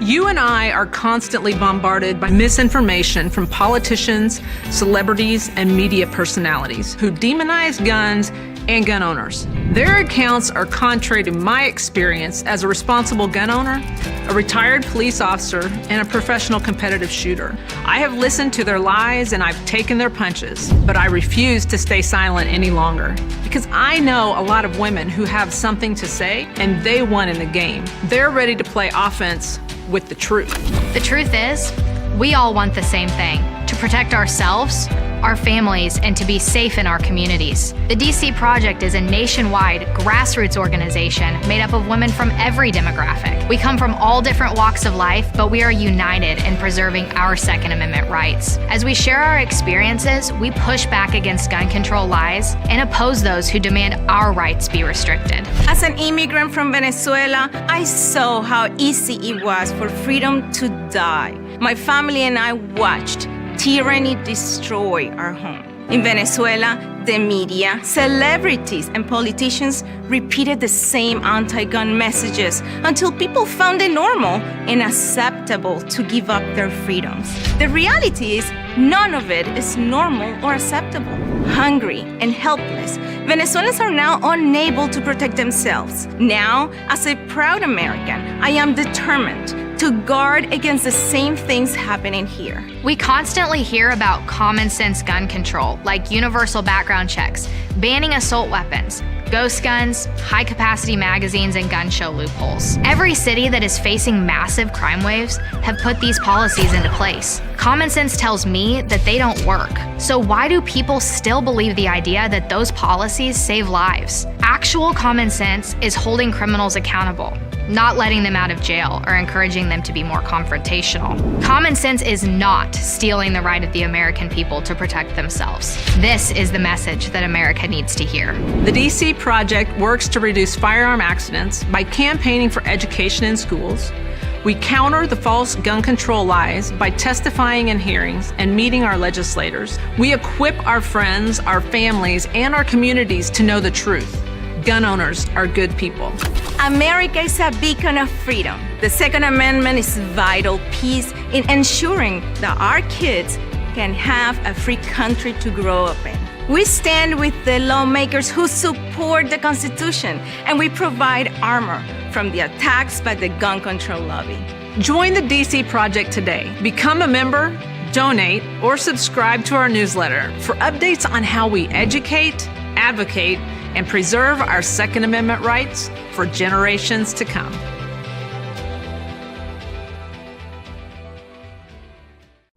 You and I are constantly bombarded by misinformation from politicians, celebrities, and media personalities who demonize guns and gun owners. Their accounts are contrary to my experience as a responsible gun owner, a retired police officer, and a professional competitive shooter. I have listened to their lies and I've taken their punches, but I refuse to stay silent any longer because I know a lot of women who have something to say and they won in the game. They're ready to play offense with the truth. The truth is, we all want the same thing: to protect ourselves, our families, and to be safe in our communities. The DC Project is a nationwide grassroots organization made up of women from every demographic. We come from all different walks of life, but we are united in preserving our Second Amendment rights. As we share our experiences, we push back against gun control lies and oppose those who demand our rights be restricted. As an immigrant from Venezuela, I saw how easy it was for freedom to die. My family and I watched tyranny destroy our home. In Venezuela, the media, celebrities, and politicians repeated the same anti-gun messages until people found it normal and acceptable to give up their freedoms. The reality is, none of it is normal or acceptable. Hungry and helpless, Venezuelans are now unable to protect themselves. Now, as a proud American, I am determined to guard against the same things happening here. We constantly hear about common sense gun control, like universal background checks, banning assault weapons, ghost guns, high-capacity magazines, and gun show loopholes. Every city that is facing massive crime waves have put these policies into place. Common sense tells me that they don't work. So why do people still believe the idea that those policies save lives? Actual common sense is holding criminals accountable, not letting them out of jail or encouraging them to be more confrontational. Common sense is not stealing the right of the American people to protect themselves. This is the message that America needs to hear. The DC Project works to reduce firearm accidents by campaigning for education in schools. We counter the false gun control lies by testifying in hearings and meeting our legislators. We equip our friends, our families, and our communities to know the truth. Gun owners are good people. America is a beacon of freedom. The Second Amendment is a vital piece in ensuring that our kids can have a free country to grow up in. We stand with the lawmakers who support the Constitution, and we provide armor from the attacks by the gun control lobby. Join the DC Project today. Become a member, donate, or subscribe to our newsletter for updates on how we educate, advocate, and preserve our Second Amendment rights for generations to come.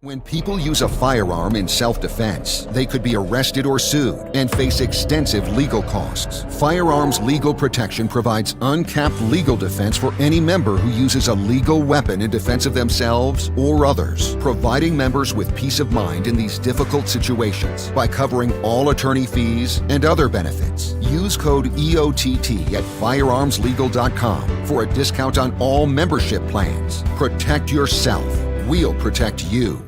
When people use a firearm in self-defense, they could be arrested or sued and face extensive legal costs. Firearms Legal Protection provides uncapped legal defense for any member who uses a legal weapon in defense of themselves or others, providing members with peace of mind in these difficult situations by covering all attorney fees and other benefits. Use code EOTT at firearmslegal.com for a discount on all membership plans. Protect yourself. We'll protect you.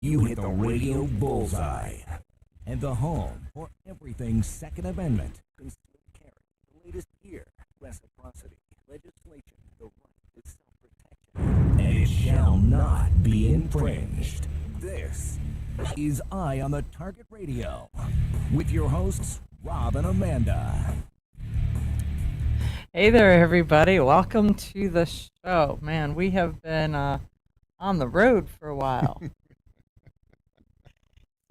You hit the radio bullseye. And the home for everything Second Amendment. Concealed carry, the latest gear, reciprocity, legislation, the right to self-protection. And it shall not be infringed. This is Eye on the Target Radio with your hosts, Rob and Amanda. Hey there, everybody. Welcome to the show. Man, we have been on the road for a while.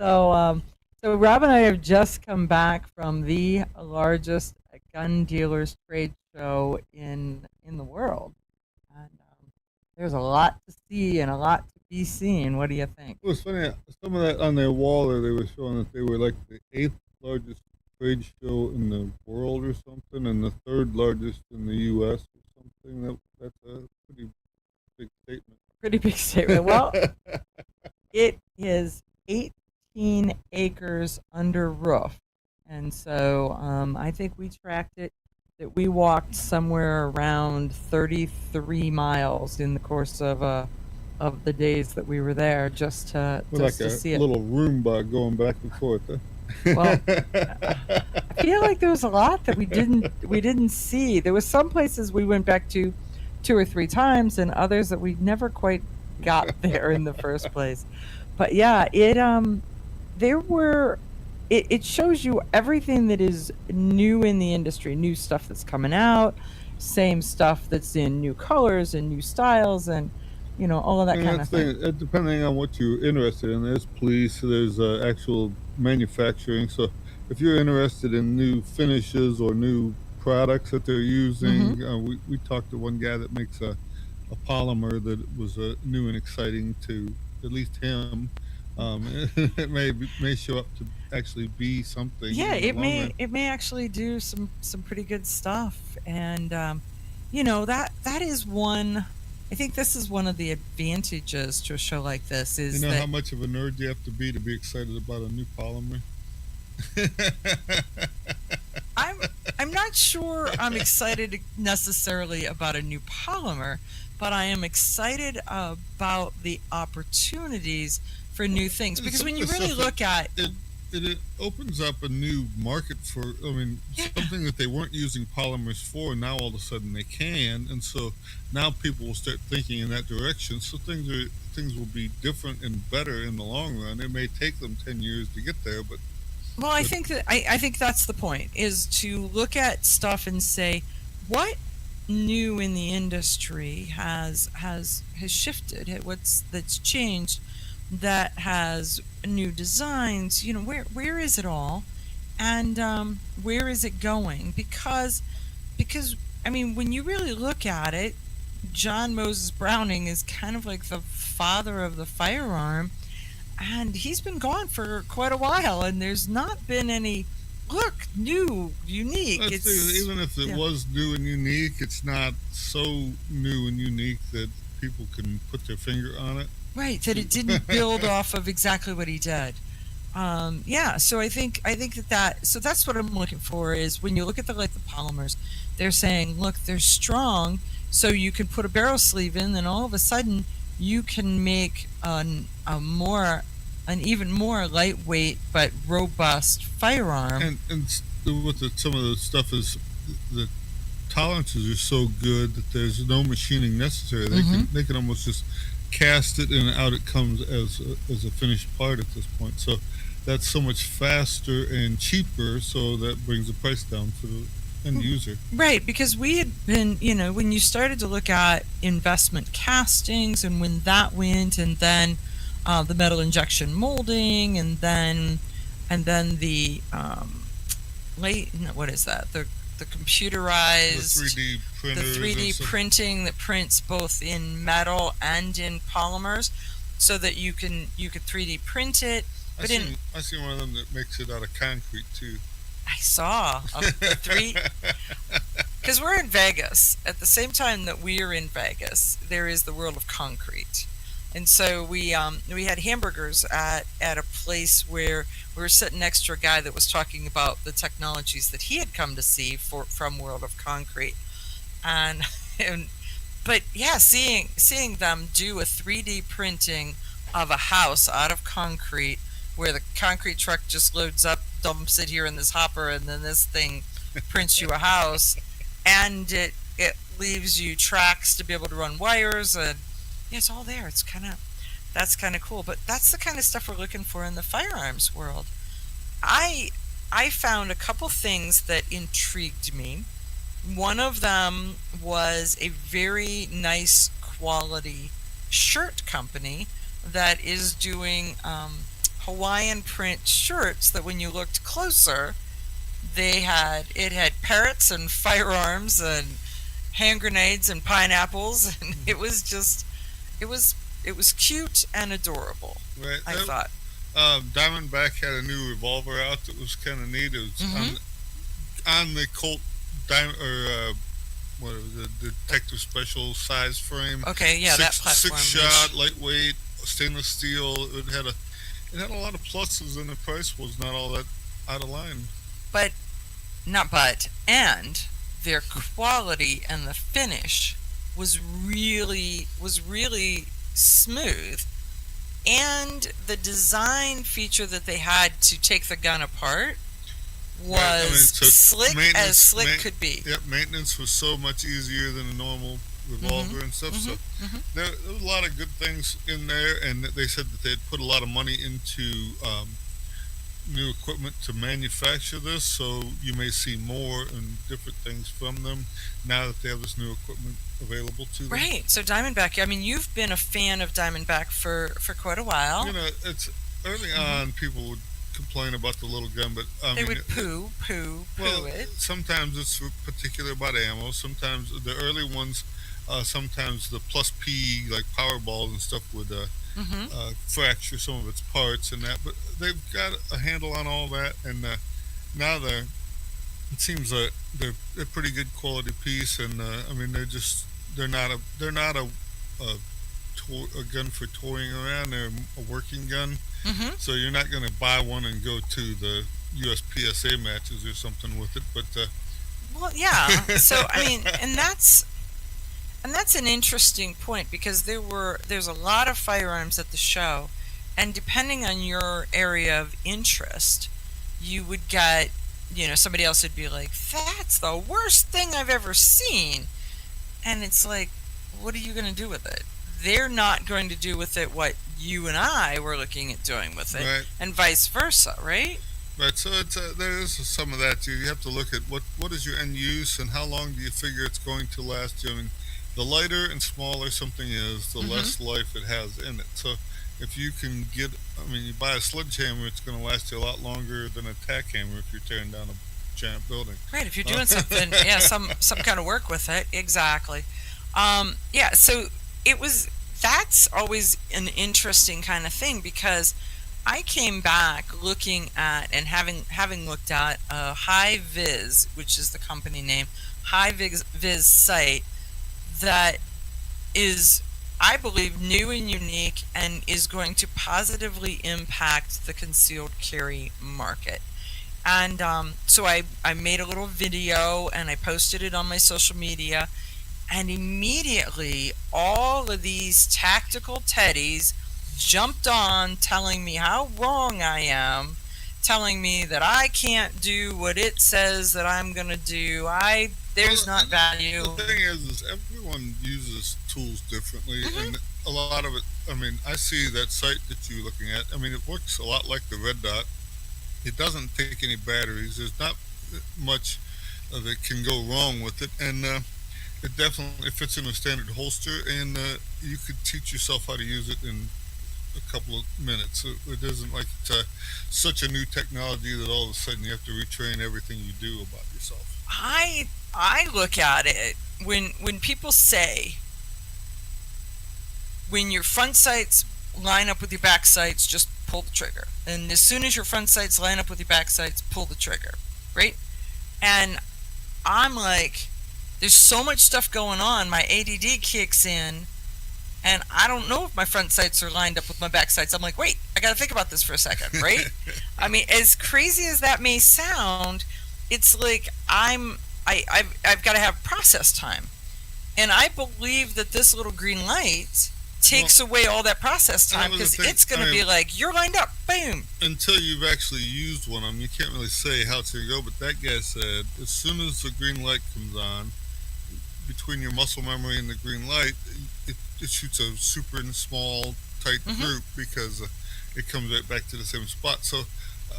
So Rob and I have just come back from the largest gun dealers trade show in the world. And there's a lot to see and a lot to be seen. What do you think? It was funny, some of that on their wall there, they were showing that they were like the 8th largest trade show in the world or something, and the 3rd largest in the U.S. or something. That's a pretty big statement. Pretty big statement. Well, it is 18 acres under roof. And so I think we tracked it, that we walked somewhere around 33 miles in the course of the days that we were there just to see it. Like a little Roomba going back and forth. Huh? Well, I feel like there was a lot that we didn't see. There was some places we went back to 2 or 3 times, and others that we never quite got there in the first place. But yeah, it shows you everything that is new in the industry, new stuff that's coming out, same stuff that's in new colors and new styles, and all of that kind of thing. Depending on what you're interested in, there's police, there's actual manufacturing. So if you're interested in new finishes or new products that they're using, we talked to one guy that makes a polymer that was new and exciting to at least him. It may show up to actually be something. Yeah, it may actually do some pretty good stuff, and that is one. I think this is one of the advantages to a show like this. Is how much of a nerd you have to be excited about a new polymer? I'm not sure I'm excited necessarily about a new polymer, but I am excited about the opportunities for new things, because when you really look at it opens up a new market for, something that they weren't using polymers for, now all of a sudden they can, and so now people will start thinking in that direction. So things will be different and better in the long run. It may take them 10 years to get there, but I think that's the point, is to look at stuff and say, what new in the industry has shifted, that's changed, that has new designs, where is it all, and where is it going? Because when you really look at it, John Moses Browning is kind of like the father of the firearm, and he's been gone for quite a while, and there's not been any new, unique. Even if it was new and unique, it's not so new and unique that people can put their finger on it. Right, that it didn't build off of exactly what he did. So I think so that's what I'm looking for, is when you look at the polymers, they're saying, look, they're strong, so you can put a barrel sleeve in, and all of a sudden you can make an even more lightweight but robust firearm. And some of the stuff is the tolerances are so good that there's no machining necessary. They can almost just cast it and out it comes as a finished part at this point. So that's so much faster and cheaper, so that brings the price down for the end user. Right, because we had been, when you started to look at investment castings, and when that went, and then the metal injection molding, and then the the computerized, the 3D printing that prints both in metal and in polymers, so that you could 3D print it. I seen one of them that makes it out of concrete too. I saw because we're in Vegas. At the same time that we are in Vegas, there is the world of concrete. And so we had hamburgers at a place where we were sitting next to a guy that was talking about the technologies that he had come to see from World of Concrete, but yeah, seeing them do a 3D printing of a house out of concrete, where the concrete truck just loads up, dumps it here in this hopper, and then this thing prints you a house, and it leaves you tracks to be able to run wires, and yeah, it's all there. It's kind of That's kind of cool, but that's the kind of stuff we're looking for in the firearms world. I I found a couple things that intrigued me. One of them was a very nice quality shirt company that is doing Hawaiian print shirts that when you looked closer, it had parrots and firearms and hand grenades and pineapples, and it was it was cute and adorable. Right. I thought. Diamondback had a new revolver out that was kind of neat. It was Hmm. on the Colt Diamond or what was it, the Detective Special size frame. Okay, yeah, that platform. Six shot, lightweight, stainless steel. It had a lot of pluses, and the price was not all that out of line. But not but and their quality and the finish was really smooth, and the design feature that they had to take the gun apart Right, I mean, was so slick as maintenance- slick ma- could be. Yep, maintenance was so much easier than a normal revolver and stuff. So there was a lot of good things in there, and they said that they'd put a lot of money into new equipment to manufacture this. So you may see more and different things from them now that they have this new equipment available to them. Right. So Diamondback, I mean, you've been a fan of Diamondback for quite a while. You know, it's early on. People would complain about the little gun, but I They mean, would poo well, it. sometimes it's particular about ammo. Sometimes the early ones, sometimes the plus P like Powerball and stuff would Hmm. fracture some of its parts and that. But they've got a handle on all that, and now it seems like they're pretty good quality piece. And I mean, they're not a gun for toying around. They're a working gun. Hmm. So you're not going to buy one and go to the USPSA matches or something with it, but Well, yeah. So I mean, and that's an interesting point, because there's a lot of firearms at the show, and depending on your area of interest, you would get, somebody else would be like, "That's the worst thing I've ever seen," and it's like, what are you going to do with it? They're not going to do with it what you and I were looking at doing with it, right, and vice versa, right? right. So it's there is some of that too. You have to look at what is your end use and how long do you figure it's going to last you. I mean, the lighter and smaller something is, the Hmm. less life it has in it. So if you can get, I mean, you buy a sledgehammer, it's going to last you a lot longer than a tack hammer if you're tearing down a giant building. Right, if you're doing something, yeah, some kind of work with it, exactly. Yeah, so that's always an interesting kind of thing, because I came back looking at and having looked at High Vis, which is the company name, High Vis site that is, I believe, new and unique, and is going to positively impact the concealed carry market. And so I made a little video and I posted it on my social media, and immediately all of these tactical teddies jumped on, telling me how wrong I am, telling me that I can't do what it says that I'm going to do. There's Well, not value. The thing is everyone uses tools differently, and a lot of it. I mean, I see that site that you're looking at. I mean, it works a lot like the Red Dot. It doesn't take any batteries. There's not much that can go wrong with it, and it definitely fits in a standard holster, and you could teach yourself how to use it in a couple of minutes. It isn't like it's such a new technology that all of a sudden you have to retrain everything you do about yourself. I look at it when people say, when your front sights line up with your back sights, just pull the trigger. And as soon as your front sights line up with your back sights, pull the trigger. Right? And I'm like, there's so much stuff going on, my ADD kicks in, and I don't know if my front sights are lined up with my back sights. I'm like, wait, I got to think about this for a second, right? I mean, as crazy as that may sound, it's like I've got to have process time. And I believe that this little green light takes away all that process time, that was the because thing. it's going to be like, you're lined up, boom. Until you've actually used one of them, you can't really say how it's going to go. But that guy said, as soon as the green light comes on, between your muscle memory and the green light, it shoots a super small, tight group, because it comes right back to the same spot. So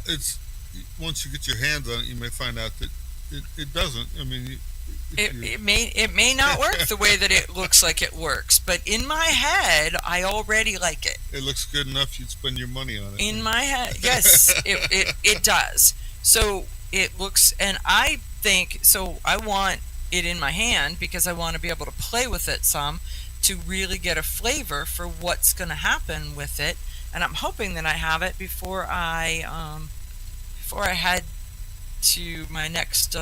it's once you get your hands on it, you may find out that it doesn't. I mean, It may not work the way that it looks like it works, but in my head, I already like it. It looks good enough, you'd spend your money on it. In my head, yes, it does. So it looks, and I think, so I want it in my hand because I want to be able to play with it some to really get a flavor for what's going to happen with it. And I'm hoping that I have it before I head to my next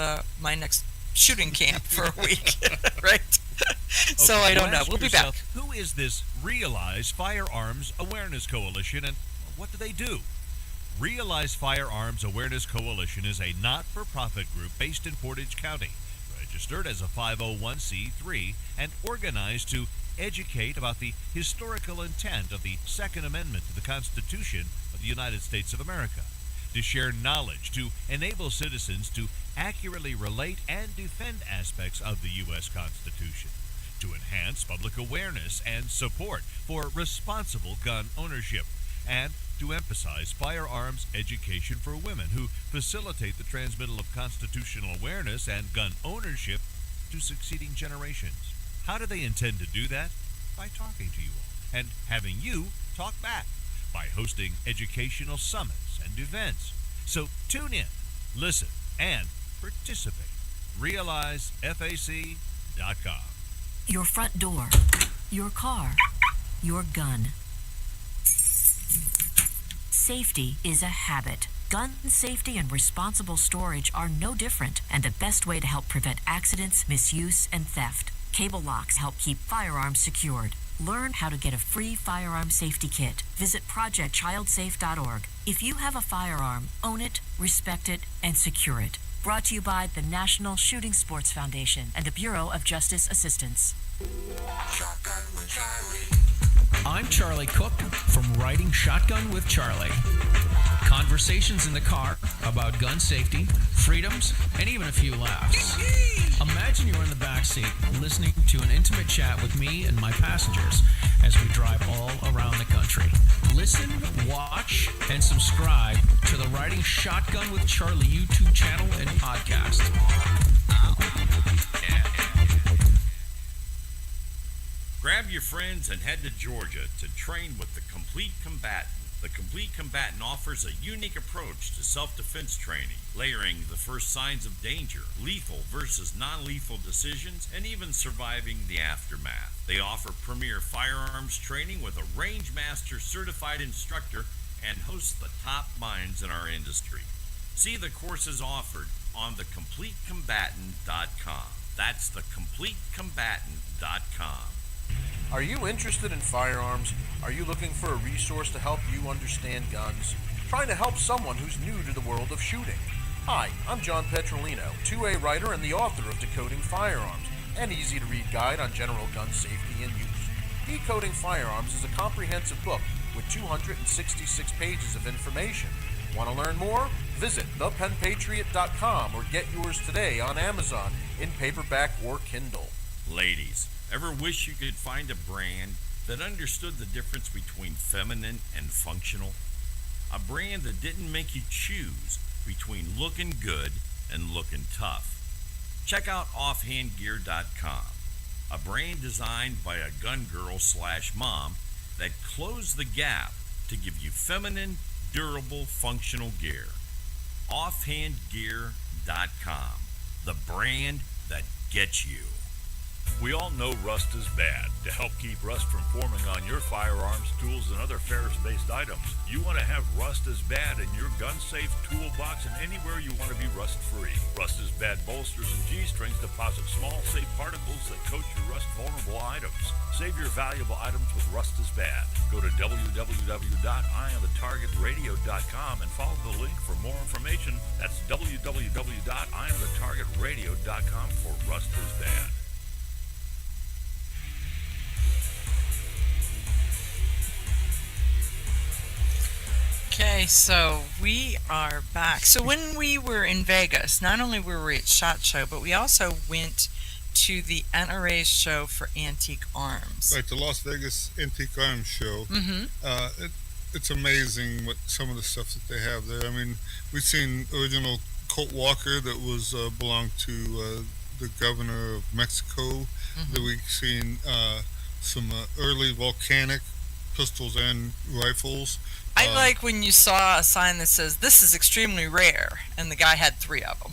shooting camp for a week, right? So I don't know. We'll be back. Who is this Realize Firearms Awareness Coalition, and what do they do? Realize Firearms Awareness Coalition is a not-for-profit group based in Portage County, registered as a 501c3 and organized to educate about the historical intent of the Second Amendment to the Constitution of the United States of America, to share knowledge, to enable citizens to accurately relate and defend aspects of the U.S. Constitution, to enhance public awareness and support for responsible gun ownership, and to emphasize firearms education for women who facilitate the transmittal of constitutional awareness and gun ownership to succeeding generations. How do they intend to do that? By talking to you all and having you talk back, by hosting educational summits and events. So tune in, listen, and participate. RealizeFAC.com. Your front door, your car, your gun. Safety is a habit. Gun safety and responsible storage are no different, and the best way to help prevent accidents, misuse, and theft. Cable locks help keep firearms secured. Learn how to get a free firearm safety kit. Visit projectchildsafe.org. If you have a firearm, own it, respect it, and secure it. Brought to you by the National Shooting Sports Foundation and the Bureau of Justice Assistance. I'm Charlie Cook from Riding Shotgun with Charlie. Conversations in the car about gun safety, freedoms, and even a few laughs. Imagine you're in the back seat listening to an intimate chat with me and my passengers as we drive all around the country. Listen, watch, and subscribe to the Riding Shotgun with Charlie YouTube channel and podcast. Grab your friends and head to Georgia to train with the Complete Combatant. The Complete Combatant offers a unique approach to self-defense training, layering the first signs of danger, lethal versus non-lethal decisions, and even surviving the aftermath. They offer premier firearms training with a range master certified instructor and host the top minds in our industry. See the courses offered on thecompletecombatant.com. That's thecompletecombatant.com. Are you interested in firearms? Are you looking for a resource to help you understand guns? Trying to help someone who's new to the world of shooting? Hi, I'm John Petrolino, 2A writer and the author of Decoding Firearms, an easy-to-read guide on general gun safety and use. Decoding Firearms is a comprehensive book with 266 pages of information. Want to learn more? Visit thepenpatriot.com or get yours today on Amazon in paperback or Kindle. Ladies, ever wish you could find a brand that understood the difference between feminine and functional? A brand that didn't make you choose between looking good and looking tough. Check out offhandgear.com, a brand designed by a gun girl / mom that closed the gap to give you feminine, durable, functional gear. Offhandgear.com, the brand that gets you. We all know rust is bad. To help keep rust from forming on your firearms, tools, and other ferrous-based items, you want to have Rust is Bad in your gun-safe toolbox and anywhere you want to be rust-free. Rust is Bad bolsters and G-strings deposit small, safe particles that coat your rust-vulnerable items. Save your valuable items with Rust is Bad. Go to www.eyeonthetargetradio.com and follow the link for more information. That's www.eyeonthetargetradio.com for Rust is Bad. Okay, so we are back. So when we were in Vegas, not only were we at SHOT Show, but we also went to the NRA show for antique arms. Right, the Las Vegas Antique Arms Show. It's amazing what some of the stuff that they have there. I mean, we've seen original Colt Walker that was belonged to the governor of Mexico. That we've seen some early volcanic pistols and rifles. I like when you saw a sign that says, "This is extremely rare," and the guy had 3 of them.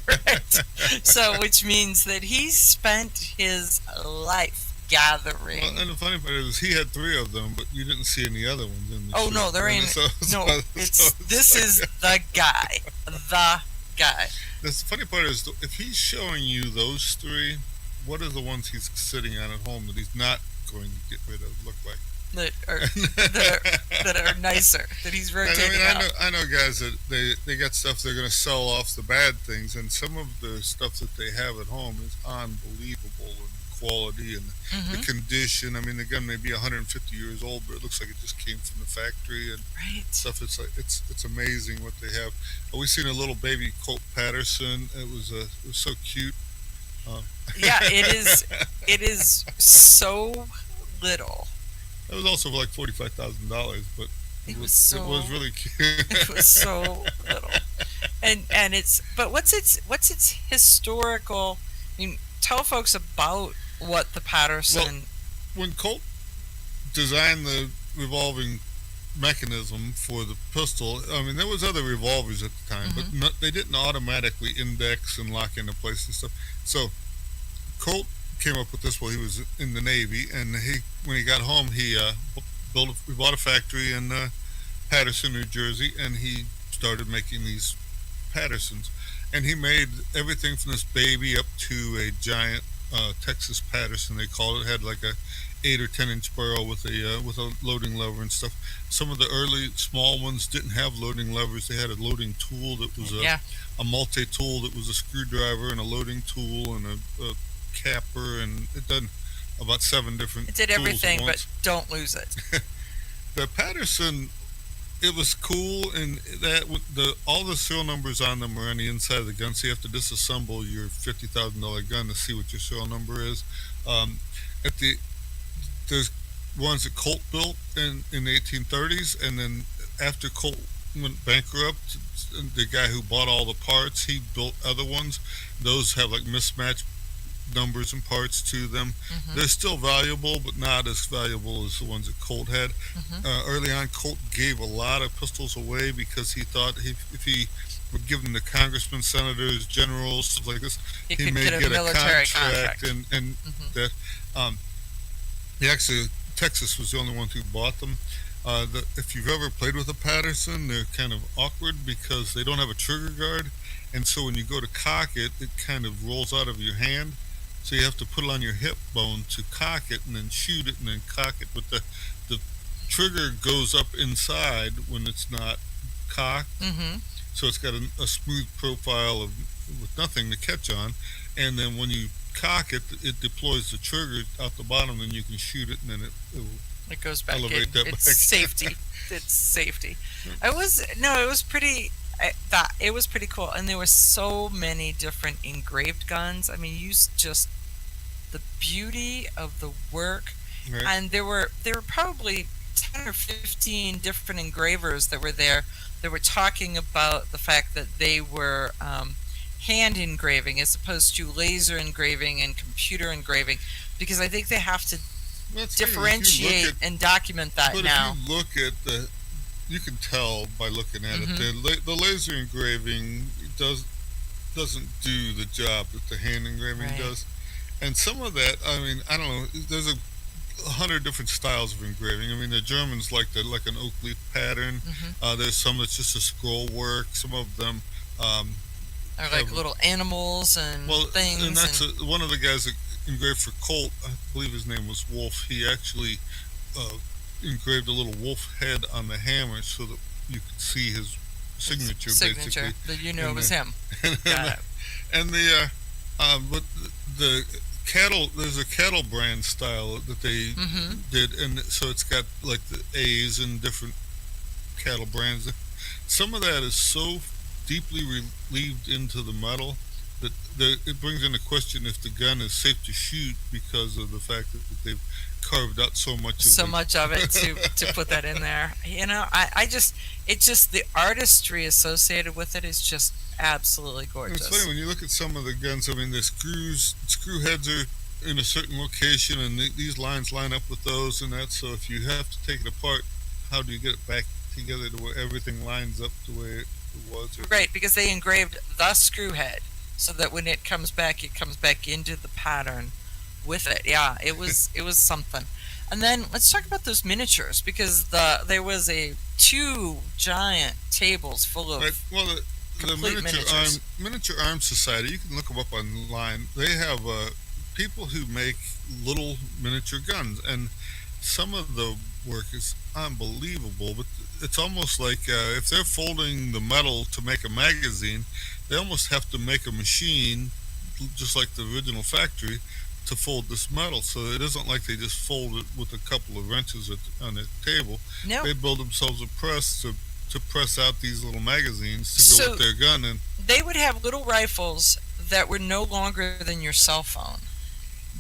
Right? So, which means that he spent his life gathering. Well, and the funny part is he had 3 of them, but you didn't see any other ones in the show. No, there ain't. This is the guy. The guy. The funny part is, if he's showing you those 3, what are the ones he's sitting on at home that he's not going to get rid of look like? That are nicer, that he's rotating out. I know guys that they got stuff they're going to sell off the bad things, and some of the stuff that they have at home is unbelievable in quality and the condition. I mean, the gun may be 150 years old, but it looks like it just came from the factory and stuff. It's like it's amazing what they have. We seen a little baby Colt Patterson. It was so cute. Yeah, it is so little. It was also for like $45,000, but it was really cute. It was so little, and what's its historical? I mean, tell folks about what the Patterson. Well, when Colt designed the revolving mechanism for the pistol, I mean, there was other revolvers at the time, but they didn't automatically index and lock into place and stuff. So Colt came up with this while he was in the Navy, and when he got home, he we bought a factory in Patterson, New Jersey, and he started making these Pattersons, and he made everything from this baby up to a giant Texas Patterson, they called it. It had like a 8 or 10 inch barrel with a loading lever and stuff. Some of the early small ones didn't have loading levers. They had a loading tool that was a multi-tool that was a screwdriver and a loading tool and a capper, and it done about 7 different It did tools everything, at once. but don't lose it. The Patterson, it was cool, and that all the serial numbers on them are on the inside of the gun, so you have to disassemble your $50,000 gun to see what your serial number is. There's ones that Colt built in the 1830s, and then after Colt went bankrupt, the guy who bought all the parts, he built other ones. Those have like mismatched numbers and parts to them. They're still valuable, but not as valuable as the ones that Colt had. Early on, Colt gave a lot of pistols away because he thought if he would give them to congressmen, senators, generals, stuff like this, he may get a military contract. And that he actually, Texas was the only one who bought them. If you've ever played with a Patterson, they're kind of awkward because they don't have a trigger guard, and so when you go to cock it, it kind of rolls out of your hand. So you have to put it on your hip bone to cock it, and then shoot it, and then cock it. But the trigger goes up inside when it's not cocked, so it's got a smooth profile with nothing to catch on. And then when you cock it, it deploys the trigger out the bottom, and you can shoot it, and then it goes back in. Elevate that It's back. safety. It's safety. It was pretty. It was pretty cool, and there were so many different engraved guns. I mean, just the beauty of the work, Right. and there were probably 10 or 15 different engravers that were there. That were talking about the fact that they were hand engraving as opposed to laser engraving and computer engraving, because I think they have to differentiate and document that but now. if you look at you can tell by looking at it. The laser engraving doesn't do the job that the hand engraving does, and some of that, I mean, I don't know. There's 100 different styles of engraving. I mean, the Germans like an oak leaf pattern. There's some that's just a scroll work. Some of them Or like little animals and things. And that's one of the guys that engraved for Colt. I believe his name was Wolf. He actually engraved a little wolf head on the hammer so that you could see his signature basically. That you knew it was him. And but the cattle, there's a cattle brand style that they did, and so it's got like the A's and different cattle brands. some of that is so deeply relieved into the metal that it brings into question if the gun is safe to shoot because of the fact that they've carved out so much of it to put that in there. It's just the artistry associated with it is just absolutely gorgeous. It's funny when you look at some of the guns. I mean, the screw heads are in a certain location, and these lines line up with those and that. So if you have to take it apart, how do you get it back together to where everything lines up the way it was? Right, because they engraved the screw head so that when it comes back into the pattern with it. Yeah, it was something. And then let's talk about those miniatures, because there was two giant tables full of the Miniature Arms Society. You can look them up online. They have people who make little miniature guns, and some of the work is unbelievable. But it's almost like if they're folding the metal to make a magazine, they almost have to make a machine, just like the original factory, to fold this metal. So it isn't like they just fold it with a couple of wrenches on the table. No. They build themselves a press to press out these little magazines to go with their gun. And they would have little rifles that were no longer than your cell phone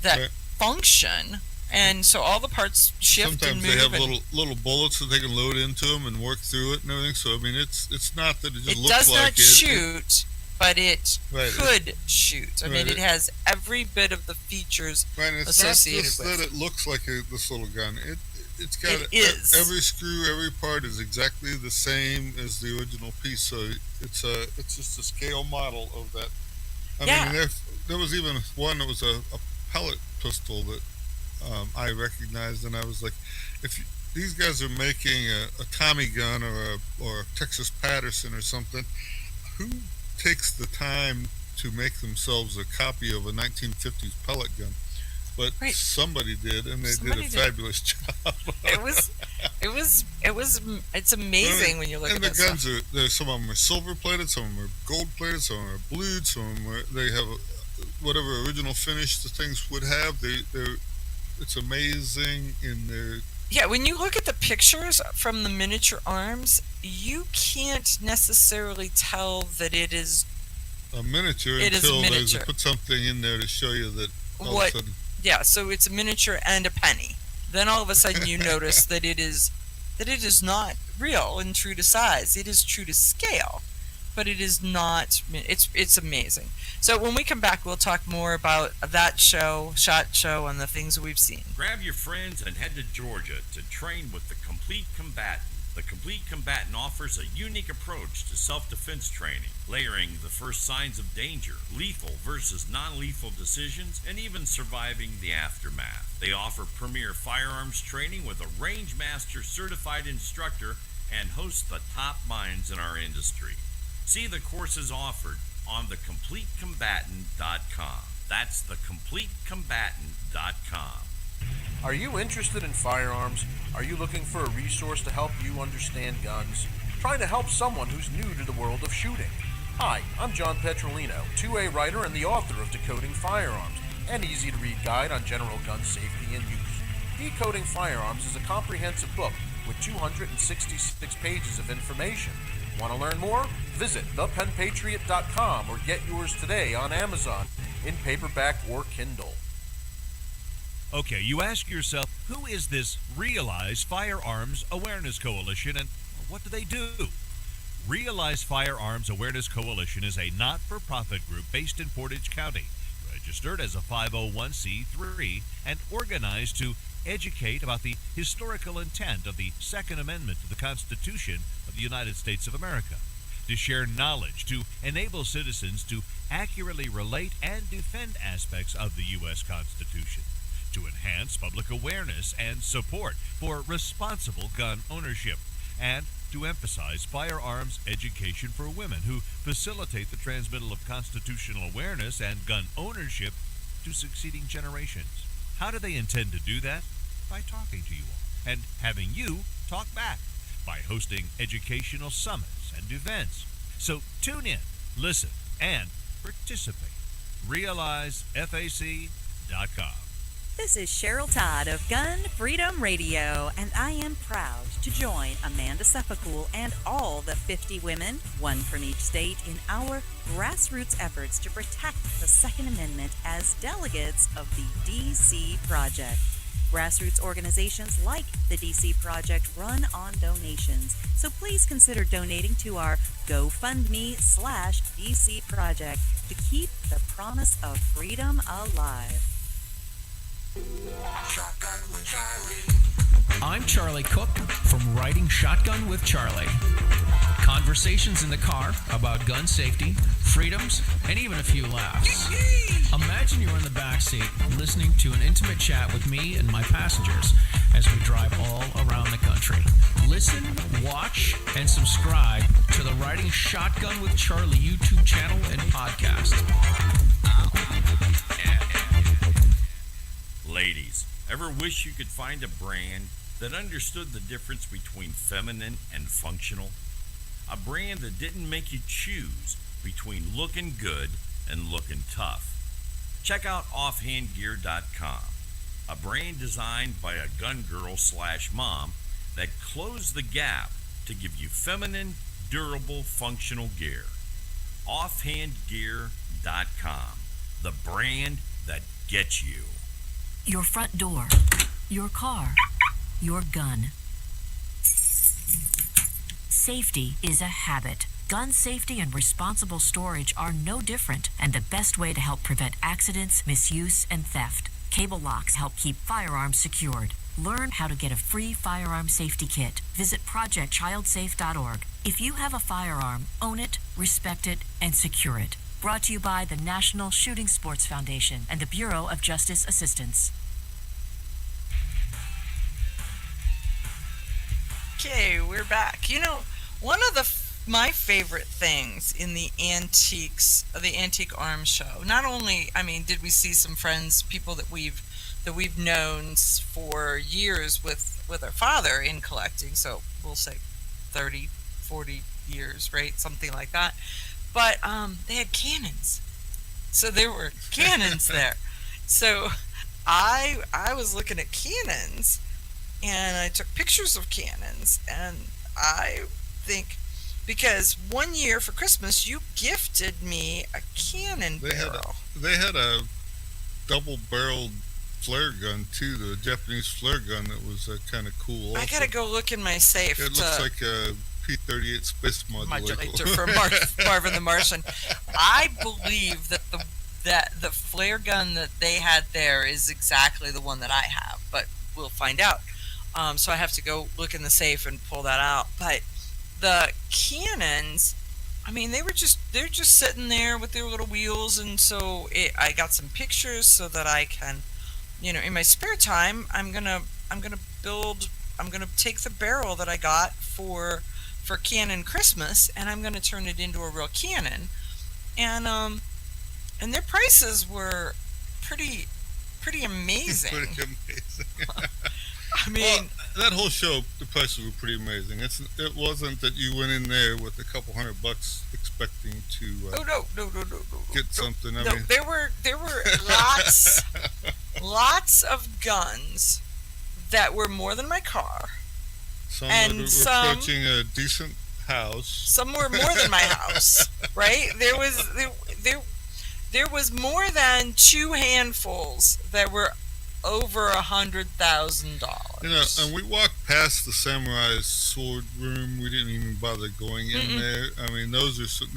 that function, and so all the parts shift and move. Sometimes they have little bullets that they can load into them and work through it and everything. So I mean, it's not that it just looks like it does not shoot, but it could shoot. I mean, it has every bit of the features associated with it. It's not just that it looks like this little gun. It's got every screw, every part is exactly the same as the original piece. So it's just a scale model of that. I mean, there was even one that was a pellet pistol that I recognized, and I was like, these guys are making a Tommy gun or a Texas Patterson or something, who takes the time to make themselves a copy of a 1950s pellet gun? But somebody did, and they did a fabulous job. It's amazing when you look at this. And the guns some of them are silver plated, some of them are gold plated, some of them are blued, some of them they have whatever original finish the things would have. It's amazing in their. Yeah, when you look at the pictures from the miniature arms, you can't necessarily tell that it is a miniature until they put something in there to show you that all of a sudden. Yeah, so it's a miniature and a penny. Then all of a sudden you notice that it is not real and true to size. It is true to scale, but it is not. It's amazing. So when we come back, we'll talk more about that SHOT Show, and the things we've seen. Grab your friends and head to Georgia to train with the Complete Combatant. The Complete Combatant offers a unique approach to self-defense training, layering the first signs of danger, lethal versus non-lethal decisions, and even surviving the aftermath. They offer premier firearms training with a range master certified instructor and host the top minds in our industry. See the courses offered on thecompletecombatant.com. That's thecompletecombatant.com. Are you interested in firearms? Are you looking for a resource to help you understand guns? Trying to help someone who's new to the world of shooting? Hi, I'm John Petrolino, 2A writer and the author of Decoding Firearms, an easy-to-read guide on general gun safety and use. Decoding Firearms is a comprehensive book with 266 pages of information. Want to learn more? Visit thepenpatriot.com or get yours today on Amazon in paperback or Kindle. Okay, you ask yourself, who is this Realize Firearms Awareness Coalition, and what do they do? Realize Firearms Awareness Coalition is a not-for-profit group based in Portage County, registered as a 501c3, and organized to educate about the historical intent of the Second Amendment to the Constitution of the United States of America, to share knowledge, to enable citizens to accurately relate and defend aspects of the U.S. Constitution, to enhance public awareness and support for responsible gun ownership, and to emphasize firearms education for women who facilitate the transmittal of constitutional awareness and gun ownership to succeeding generations. How do they intend to do that? By talking to you all and having you talk back, by hosting educational summits and events. So tune in, listen, and participate. RealizeFAC.com. This is Cheryl Todd of Gun Freedom Radio, and I am proud to join Amanda Suffolcool and all the 50 women, one from each state, in our grassroots efforts to protect the Second Amendment as delegates of the DC Project. Grassroots organizations like the DC Project run on donations, so please consider donating to our GoFundMe/DC Project to keep the promise of freedom alive. I'm Charlie Cook from Riding Shotgun with Charlie. Conversations in the car about gun safety, freedoms, and even a few laughs. Imagine you're in the back seat listening to an intimate chat with me and my passengers as we drive all around the country. Listen, watch, and subscribe to the Riding Shotgun with Charlie YouTube channel and podcast. Ladies, ever wish you could find a brand that understood the difference between feminine and functional? A brand that didn't make you choose between looking good and looking tough. Check out offhandgear.com, a brand designed by a gun girl / mom that closed the gap to give you feminine, durable, functional gear. Offhandgear.com, the brand that gets you. Your front door, your car, your gun. Safety is a habit. Gun safety and responsible storage are no different, and the best way to help prevent accidents, misuse, and theft. Cable locks help keep firearms secured. Learn how to get a free firearm safety kit. Visit projectchildsafe.org. If you have a firearm, own it, respect it, and secure it. Brought to you by the National Shooting Sports Foundation and the Bureau of Justice Assistance. Okay, we're back. You know, one of my favorite things in the antique arms show, not only, did we see some friends, people that we've known for years with our father in collecting, so we'll say 30, 40 years, right? Something like that. But they had cannons. So there were cannons there. So I was looking at cannons, and I took pictures of cannons, and I think, because one year for Christmas you gifted me a cannon barrel. They had a double-barreled flare gun too, the Japanese flare gun that was kind of cool also. I gotta go look in my safe. It looks like a P-38 space modulator for Marvin the Martian. I believe that the flare gun that they had there is exactly the one that I have, but we'll find out. So I have to go look in the safe and pull that out. But the cannons, they're just sitting there with their little wheels, and so I got some pictures so that I can, in my spare time, I'm gonna take the barrel that I got for Cannon Christmas, and I'm gonna turn it into a real cannon, and their prices were pretty amazing. Pretty amazing. Well, that whole show, the prices were pretty amazing. It wasn't that you went in there with a couple $100 expecting to get something. There were lots of guns that were more than my car. Some were approaching a decent house. Some were more than my house, right? There was more than two handfuls that were over $100,000. And we walked past the samurai sword room. We didn't even bother going in there. Those are some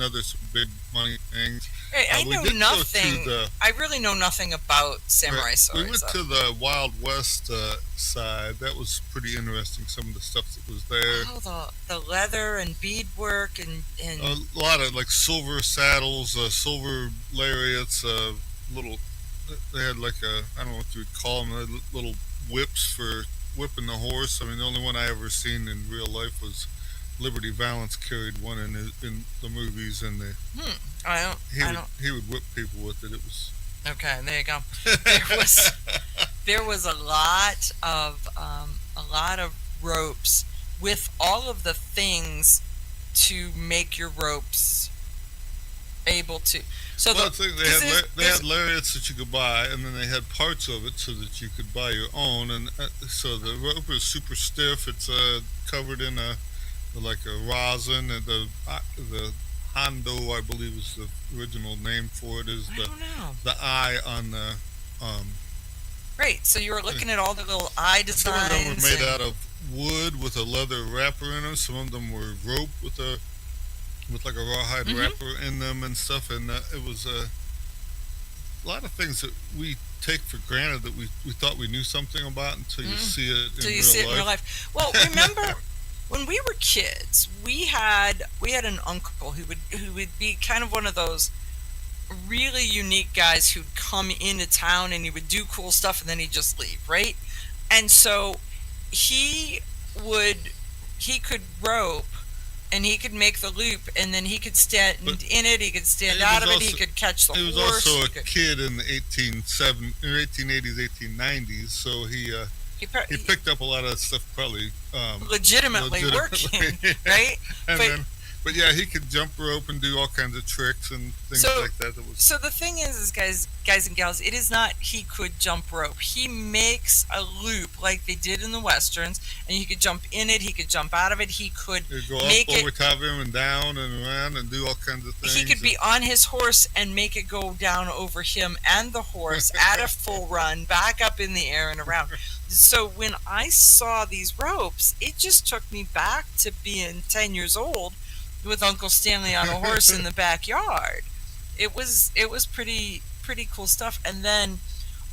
big money things. Hey, I know nothing. I really know nothing about samurai swords. We went to the Wild West side. That was pretty interesting. Some of the stuff that was there. Oh, the leather and beadwork and a lot of like silver saddles, silver lariats, little. They had I don't know what you would call them, little whips for whipping the horse. The only one I ever seen in real life was Liberty Valance carried one in the movies, and he would whip people with it. It was okay. There you go. There was a lot of ropes with all of the things to make your ropes able to. So Well, I think they had there's lariats that you could buy, and then they had parts of it so that you could buy your own. And so the rope is super stiff. It's covered in a like a rosin, and the hondo, I believe, is the original name for it. Is I don't know. the eye on the um. Right. So you were looking at all the little eye Some designs. of them were made out of wood with a leather wrapper in them. Some of them were rope with like a rawhide wrapper in them and stuff. And it was a lot of things that we take for granted that we thought we knew something about until you see it in real life. Well, remember when we were kids, we had an uncle who would be kind of one of those really unique guys who'd come into town and he would do cool stuff and then he'd just leave, right? And so he could rope and he could make the loop and then he could stand in it, he could stand out of it, he could catch the horse. He was also a kid in the 1880s, 1890s, so he picked up a lot of stuff probably legitimately working, right? But yeah, he could jump rope and do all kinds of tricks and things like that. So the thing is guys and gals, it is not he could jump rope. He makes a loop like they did in the westerns, and he could jump in it. He could jump out of it. He could go make up over top of him and down and around and do all kinds of things. He could be on his horse and make it go down over him and the horse at a full run, back up in the air and around. So when I saw these ropes, it just took me back to being 10 years old with Uncle Stanley on a horse in the backyard. It was pretty cool stuff. And then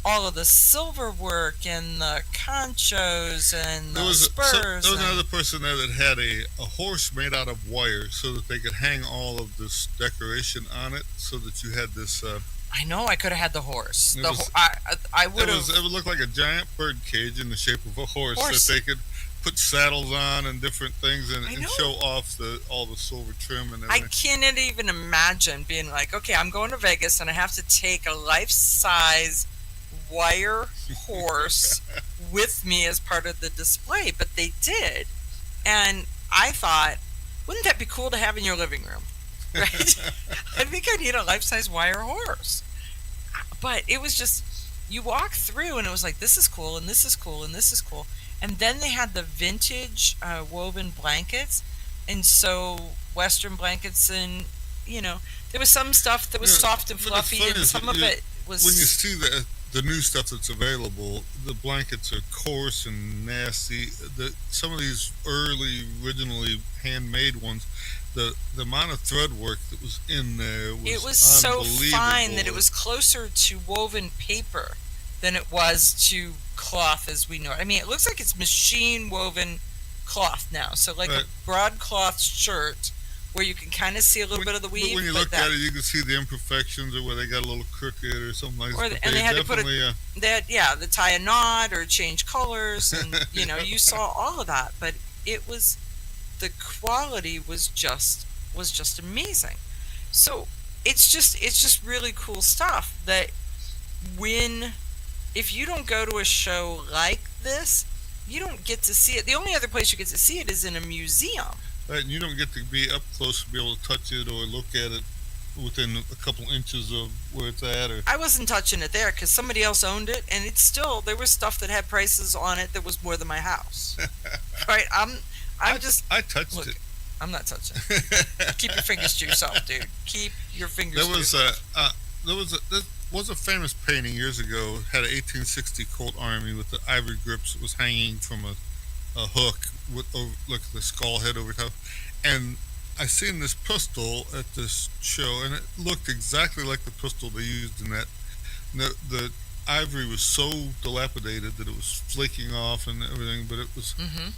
all of the silver work and the conchos and the spurs. There was another person there that had a horse made out of wire so that they could hang all of this decoration on it, so that you had this. I know I could have had the horse. I would have. It would look like a giant bird cage in the shape of a horse. That they could put saddles on and different things and show off all the silver trim and everything. I can't even imagine being like, okay, I'm going to Vegas and I have to take a life-size wire horse with me as part of the display, but they did. And I thought, wouldn't that be cool to have in your living room? Right? I think I need a life-size wire horse. But it was just, you walk through and it was like, this is cool and this is cool and this is cool. And then they had the vintage woven blankets, and so Western blankets, and there was some stuff that was soft and fluffy, and some of it was. When you see the new stuff that's available, the blankets are coarse and nasty. Some of these originally handmade ones, the amount of thread work that was in there was so fine that it unbelievable. was closer to woven paper than it was to cloth as we know it. I mean, it looks like it's machine woven cloth now. So like a broadcloth shirt where you can kind of see a little bit of the weave. But when you look at it, you can see the imperfections, or where they got a little crooked or something like that. And they had to put the tie a knot or change colors, and you saw all of that. But the quality was just amazing. So it's just really cool stuff that if you don't go to a show like this, you don't get to see it. The only other place you get to see it is in a museum. Right, and you don't get to be up close to be able to touch it or look at it within a couple inches of where it's at. I wasn't touching it there because somebody else owned it, and there was stuff that had prices on it that was more than my house. Right? I touched it. I'm not touching it. Keep your fingers to yourself, dude. Keep your fingers to yourself. There was a famous painting years ago. It had an 1860 Colt Army with the ivory grips. It was hanging from a hook with like the skull head over top. And I seen this pistol at this show, and it looked exactly like the pistol they used in that. The ivory was so dilapidated that it was flaking off and everything, but it was. Mm-hmm.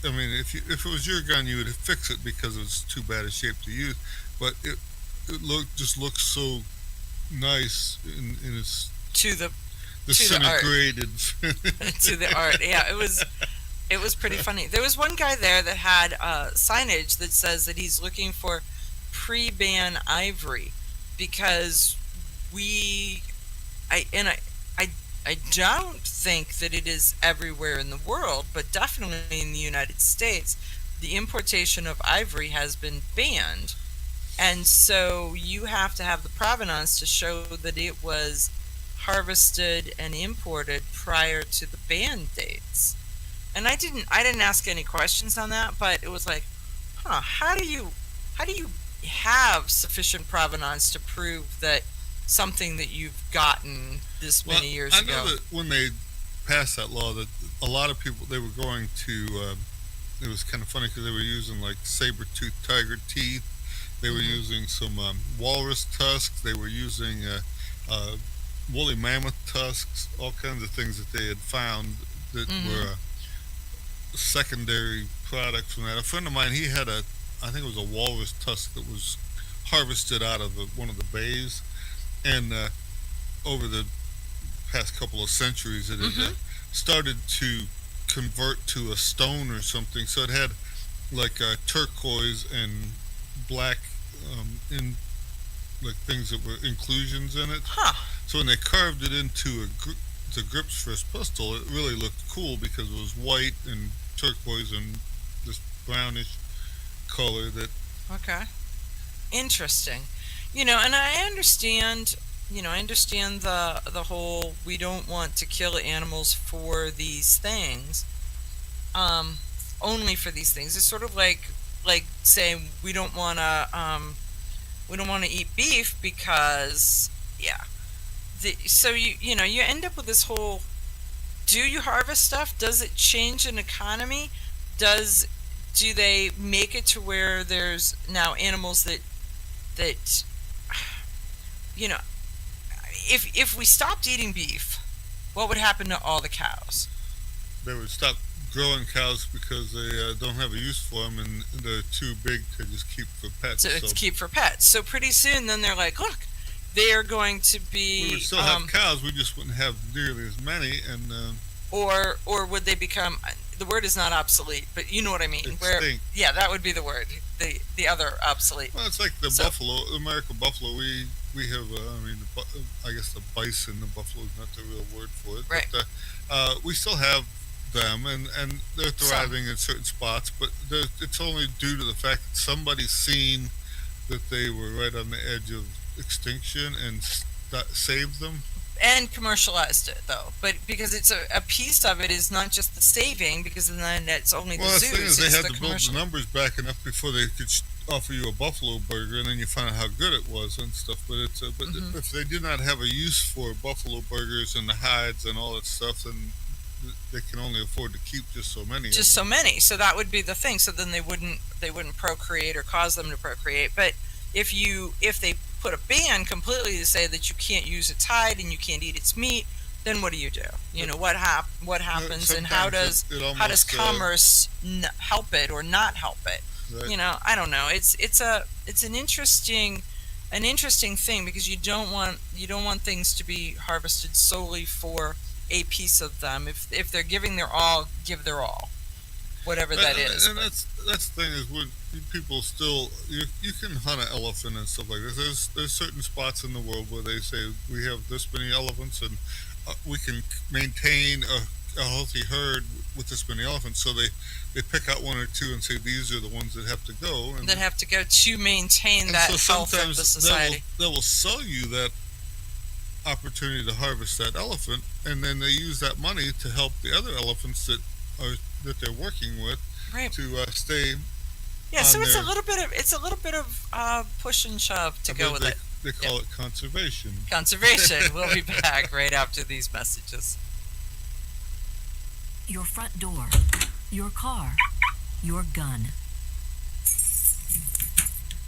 I mean, if it was your gun, you would fix it because it was too bad a shape to use. But it looked so nice in its disintegrated to the art. Yeah, it was pretty funny. There was one guy there that had signage that says that he's looking for pre-ban ivory because I don't think that it is everywhere in the world, but definitely in the United States, the importation of ivory has been banned And so you have to have the provenance to show that it was harvested and imported prior to the ban dates. And I didn't ask any questions on that, but it was like, how do you have sufficient provenance to prove that something that you've gotten this many years ago? I know that when they passed that law, that a lot of people, they were going to. It was kind of funny because they were using like saber-toothed tiger teeth. They were using some walrus tusks. They were using woolly mammoth tusks. All kinds of things that they had found that were secondary products from that. A friend of mine, he had I think it was a walrus tusk that was harvested out of one of the bays, and over the past couple of centuries, it had started to convert to a stone or something. So it had like turquoise and black in like things that were inclusions in it. So when they carved it into the grips for his pistol, it really looked cool because it was white and turquoise and this brownish color that. Okay. Interesting. And I understand, the whole we don't want to kill animals for these things. Only for these things. It's sort of like saying we don't want to eat beef because so you end up with this whole, do you harvest stuff? Does it change an economy? Do they make it to where there's now animals that if we stopped eating beef, what would happen to all the cows? They would stop growing cows because they don't have a use for them, and they're too big to just keep for pets. So keep for pets. So pretty soon, then they're like, look, they are going to be. We would still have cows. We just wouldn't have nearly as many, and. Or would they become? The word is not obsolete, but you know what I mean. Extinct. Yeah, that would be the word. The other obsolete. Well, it's like the buffalo, the American buffalo. We have, I guess the bison, the buffalo is not the real word for it. Right. But we still have them, and they're thriving in certain spots. But it's only due to the fact that somebody's seen that they were right on the edge of extinction and saved them. And commercialized it, though. But because it's a piece of it is not just the saving, because then it's only the zoos. Well, the thing is, they had the to build the numbers back enough before they could offer you a buffalo burger, and then you find out how good it was and stuff. But if they did not have a use for buffalo burgers and the hides and all that stuff, then they can only afford to keep just so many. Just so many. So that would be the thing. So then they wouldn't procreate or cause them to procreate. But if they put a ban completely to say that you can't use its hide and you can't eat its meat, then what do? What happens, and how does commerce help it or not help it? Right. I don't know. It's an interesting thing, because you don't want things to be harvested solely for a piece of them. If they're giving their all, give their all, whatever that is. And that's the thing is, when people still, you can hunt an elephant and stuff like this. There's certain spots in the world where they say we have this many elephants and we can maintain a healthy herd with this many elephants. So they pick out one or two and say these are the ones that have to go. And that have to go to maintain that health of the society. They will sell you that opportunity to harvest that elephant, and then they use that money to help the other elephants that they're working with, right, to stay. Yeah, so it's a little bit of push and shove to go with it. They call it conservation. Conservation. We'll be back right after these messages. Your front door, your car, your gun.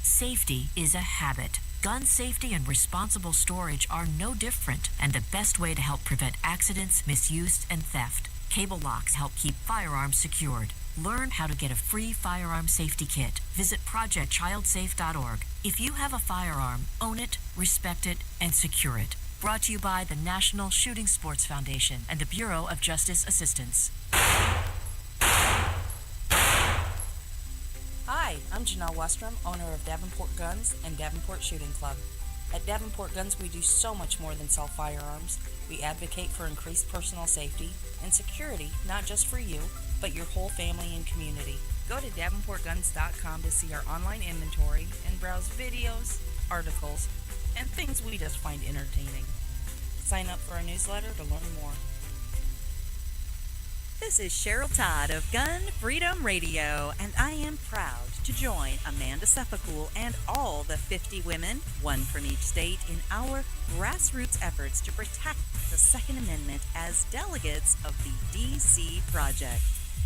Safety is a habit. Gun safety and responsible storage are no different, and the best way to help prevent accidents, misuse, and theft. Cable locks help keep firearms secured. Learn how to get a free firearm safety kit. Visit projectchildsafe.org. If you have a firearm, own it, respect it, and secure it. Brought to you by the National Shooting Sports Foundation and the Bureau of Justice Assistance. Hi, I'm Janelle Westrom, owner of Davenport Guns and Davenport Shooting Club. At Davenport Guns, we do so much more than sell firearms. We advocate for increased personal safety and security, not just for you, but your whole family and community. Go to DavenportGuns.com to see our online inventory and browse videos, articles, and things we just find entertaining. Sign up for our newsletter to learn more. This is Cheryl Todd of Gun Freedom Radio, and I am proud to join Amanda Seppacool and all the 50 women, one from each state, in our grassroots efforts to protect the Second Amendment as delegates of the DC Project.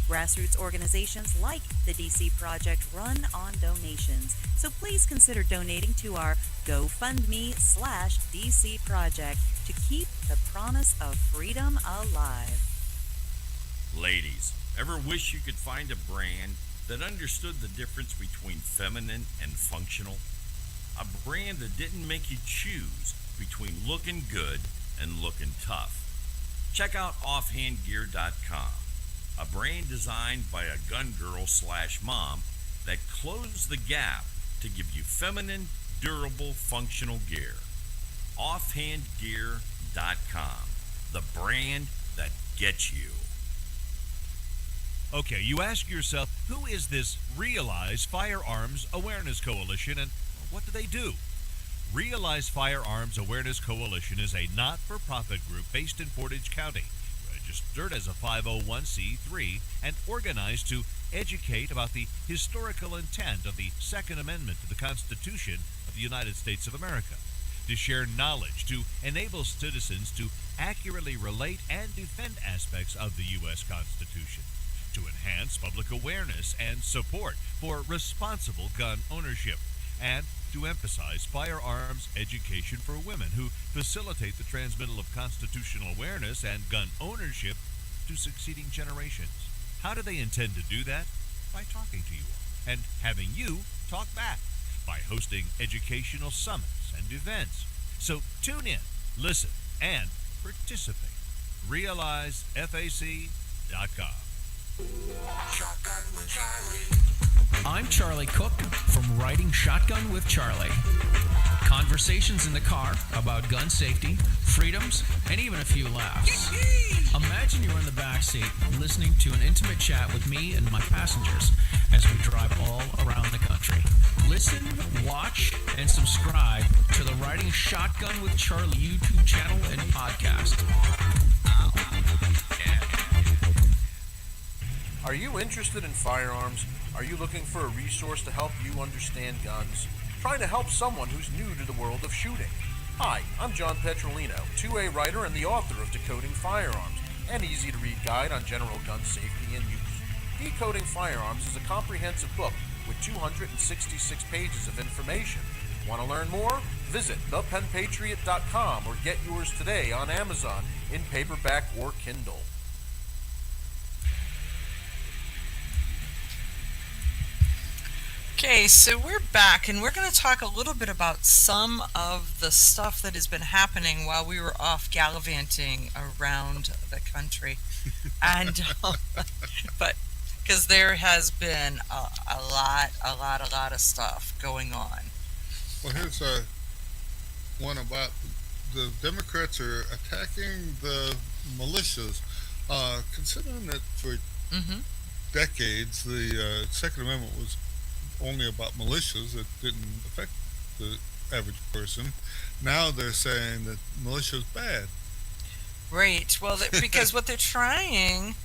Grassroots organizations like the DC Project run on donations, so please consider donating to our GoFundMe/DC Project to keep the promise of freedom alive. Ladies, ever wish you could find a brand that understood the difference between feminine and functional? A brand that didn't make you choose between looking good and looking tough. Check out offhandgear.com, a brand designed by a gun girl / mom that closed the gap to give you feminine, durable, functional gear. Offhandgear.com, the brand that gets you. Okay, you ask yourself, who is this Realize Firearms Awareness Coalition and what do they do? Realize Firearms Awareness Coalition is a not-for-profit group based in Portage County, registered as a 501c3 and organized to educate about the historical intent of the Second Amendment to the Constitution of the United States of America, to share knowledge, to enable citizens to accurately relate and defend aspects of the U.S. Constitution, to enhance public awareness and support for responsible gun ownership, and to emphasize firearms education for women who facilitate the transmittal of constitutional awareness and gun ownership to succeeding generations. How do they intend to do that? By talking to you all and having you talk back, by hosting educational summits and events. So tune in, listen, and participate. RealizeFAC.com. I'm Charlie Cook from Riding Shotgun with Charlie. Conversations in the car about gun safety, freedoms, and even a few laughs. Imagine you're in the back seat listening to an intimate chat with me and my passengers as we drive all around the country. Listen, watch, and subscribe to the Riding Shotgun with Charlie YouTube channel and podcast. Are you interested in firearms? Are you looking for a resource to help you understand guns? Trying to help someone who's new to the world of shooting? Hi, I'm John Petrolino, 2A writer and the author of Decoding Firearms, an easy-to-read guide on general gun safety and use. Decoding Firearms is a comprehensive book with 266 pages of information. Want to learn more? Visit thepenpatriot.com or get yours today on Amazon in paperback or Kindle. Okay, so we're back, and we're going to talk a little bit about some of the stuff that has been happening while we were off gallivanting around the country, and but because there has been a lot of stuff going on. Well, here's one about the Democrats are attacking the militias, considering that for decades the Second Amendment was only about militias. It didn't affect the average person. Now they're saying that militia's bad. Right. Well, because what they're trying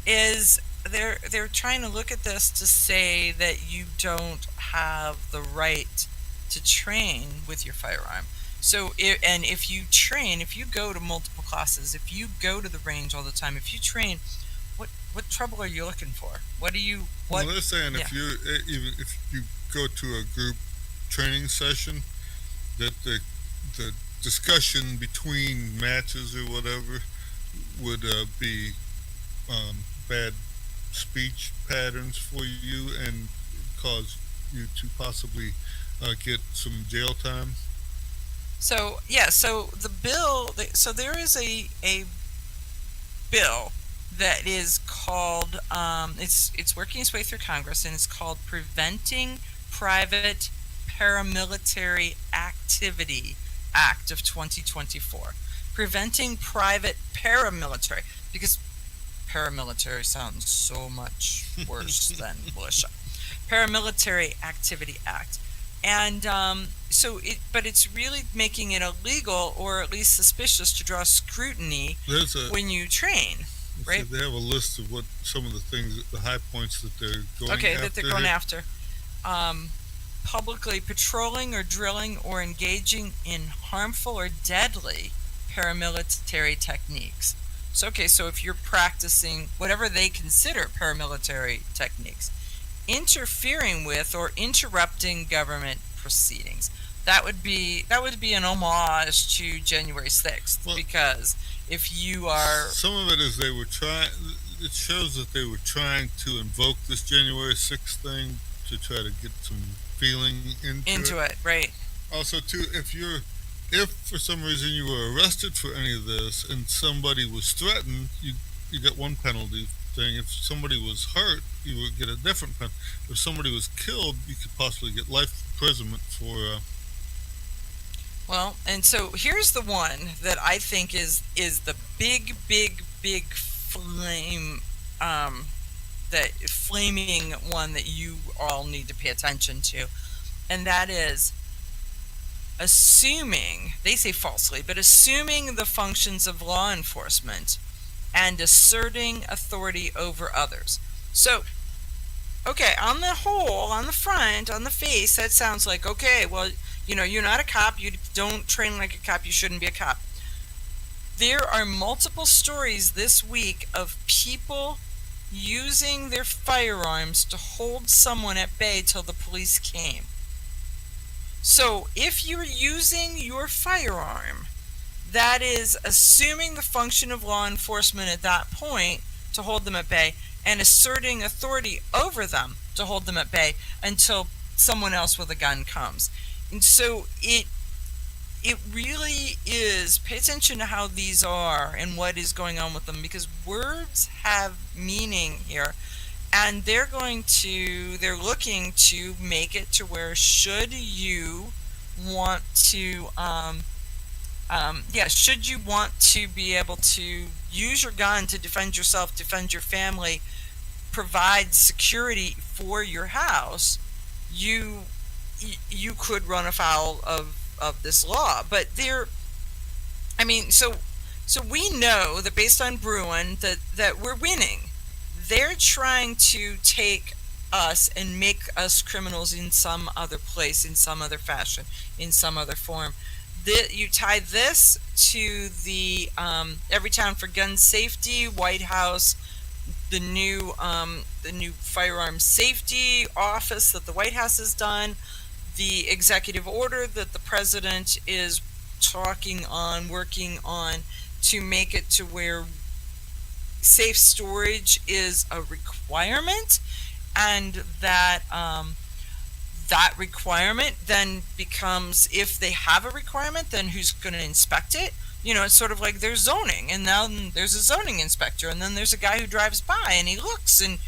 is they're trying to look at this to say that you don't have the right to train with your firearm. So, if you train, if you go to multiple classes, if you go to the range all the time, if you train, what trouble are you looking for? What do you? What? Well, they're saying if you go to a group training session, that the discussion between matches or whatever would be bad speech patterns for you and cause you to possibly get some jail time. So so the bill, so there is a bill that is called, it's working its way through Congress, and it's called Preventing Private Paramilitary Activity Act of 2024. Preventing private paramilitary, because Paramilitary sounds so much worse than militia. Paramilitary Activity Act. And but it's really making it illegal, or at least suspicious, to draw scrutiny when you train, right? They have a list of what some of the things, the high points that they're going after. Okay, that they're going after. Publicly patrolling or drilling or engaging in harmful or deadly paramilitary techniques. So if you're practicing whatever they consider paramilitary techniques, interfering with or interrupting government proceedings. That would be an homage to January 6th, because if you are... Some of it is it shows that they were trying to invoke this January 6th thing to try to get some feeling into it. Right. Also, too, if for some reason you were arrested for any of this and somebody was threatened, you get one penalty thing. If somebody was hurt, you would get a different penalty. If somebody was killed, you could possibly get life imprisonment for... Well, and so here's the one that I think is the big flame, that flaming one that you all need to pay attention to, and that is assuming, they say falsely, but assuming the functions of law enforcement and asserting authority over others. So, okay, on the whole, on the front, on the face, that sounds like, okay, well, you're not a cop, you don't train like a cop, you shouldn't be a cop. There are multiple stories this week of people using their firearms to hold someone at bay till the police came. So if you're using your firearm, that is assuming the function of law enforcement at that point to hold them at bay, and asserting authority over them to hold them at bay until someone else with a gun comes. And so it really is, pay attention to how these are and what is going on with them, because words have meaning here, and they're looking to make it to where, should you want to should you want to be able to use your gun to defend yourself, defend your family, provide security for your house, you could run afoul of this law. But so we know that based on Bruin that we're winning. They're trying to take us and make us criminals in some other place, in some other fashion, in some other form. You tie this to the Everytown for Gun Safety, White House, the new firearm safety office that the White House has done, the executive order that the president is working on to make it to where safe storage is a requirement, and that that requirement then becomes, if they have a requirement, then who's going to inspect it? It's sort of like there's zoning, and then there's a zoning inspector, and then there's a guy who drives by and he looks, and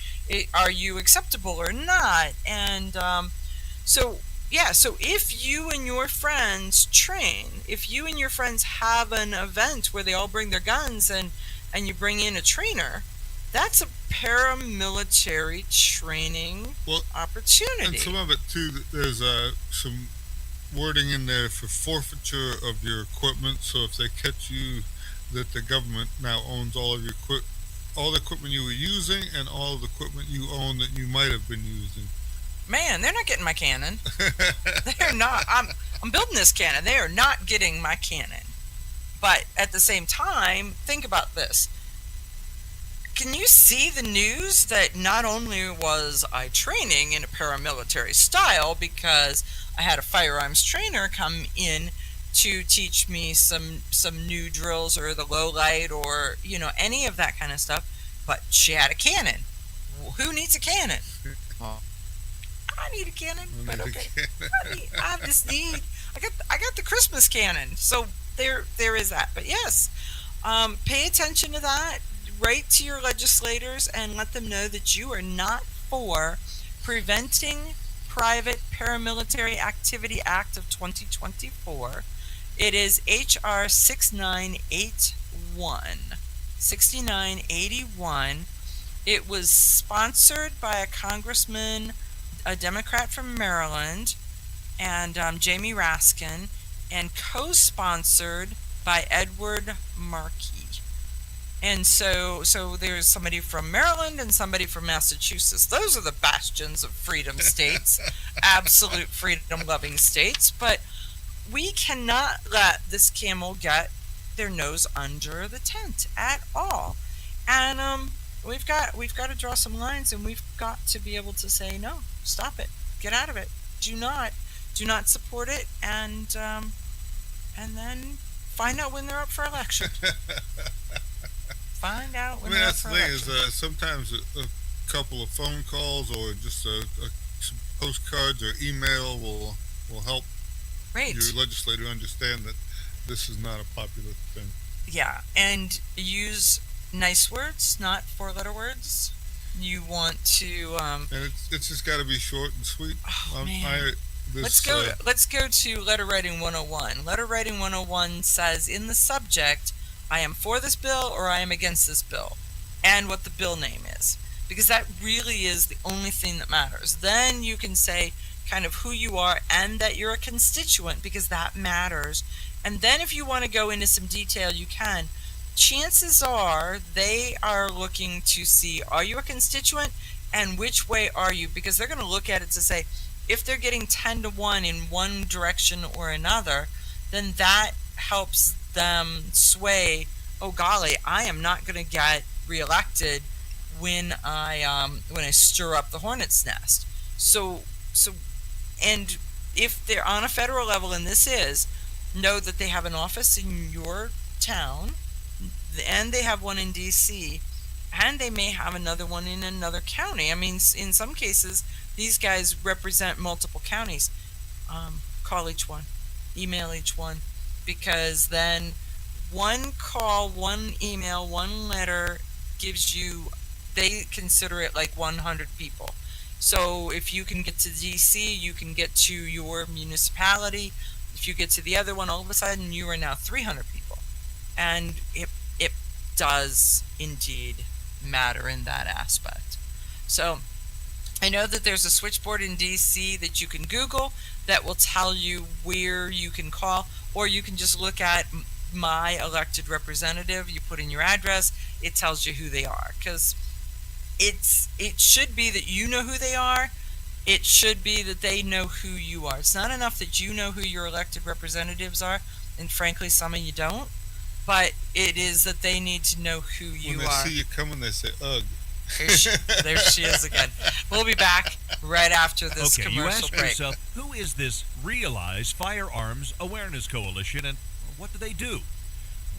are you acceptable or not? And so if you and your friends train, if you and your friends have an event where they all bring their guns and you bring in a trainer, that's a paramilitary training opportunity. And some of it too, there's some wording in there for forfeiture of your equipment. So if they catch you, that the government now owns all of your all the equipment you were using and all the equipment you own that you might have been using. Man, they're not getting my cannon. They're not. I'm building this cannon. They are not getting my cannon. But at the same time, think about this. Can you see the news that not only was I training in a paramilitary style, because I had a firearms trainer come in to teach me some new drills or the low light or any of that kind of stuff, but she had a cannon. Who needs a cannon? I need a cannon, but okay. I have this need. I got the Christmas cannon, so there is that. But yes, pay attention to that. Write to your legislators and let them know that you are not for Preventing Private Paramilitary Activity Act of 2024. It is HR 6981. 6981. It was sponsored by a congressman, a Democrat from Maryland, and Jamie Raskin, and co-sponsored by Edward Markey. And so there's somebody from Maryland and somebody from Massachusetts. Those are the bastions of freedom states, absolute freedom-loving states. But we cannot let this camel get their nose under the tent at all. And we've got to draw some lines, and we've got to be able to say, no, stop it, get out of it, do not support it, and then find out when they're up for election. Find out when they're up for election. That's the thing is, sometimes a couple of phone calls or just some postcards or email will help your legislator understand that this is not a popular thing. Yeah, and use nice words, not four-letter words. You want to and it's just got to be short and sweet. Oh, man. Let's go to Letter Writing 101. Letter Writing 101 says in the subject, I am for this bill or I am against this bill, and what the bill name is, because that really is the only thing that matters. Then you can say kind of who you are and that you're a constituent, because that matters. And then if you want to go into some detail, you can. Chances are they are looking to see, are you a constituent and which way are you? Because they're going to look at it to say, if they're getting 10-1 in one direction or another, then that helps them sway, oh golly, I am not going to get reelected when I stir up the hornet's nest. So and if they're on a federal level, and this is, know that they have an office in your town, and they have one in DC, and they may have another one in another county. I mean, in some cases, these guys represent multiple counties. Call each one, email each one, because then one call, one email, one letter gives you, they consider it like 100 people. So if you can get to DC, you can get to your municipality. If you get to the other one, all of a sudden you are now 300 people. And it does indeed matter in that aspect. So I know that there's a switchboard in DC that you can Google that will tell you where you can call, or you can just look at My Elected Representative. You put in your address, it tells you who they are, because it should be that you know who they are. It should be that they know who you are. It's not enough that you know who your elected representatives are, and frankly, some of you don't. But it is that they need to know who you are. When they see you coming, they say, ugh. There she is again. We'll be back right after this commercial you ask break. yourself, who is this Realize Firearms Awareness Coalition, and what do they do?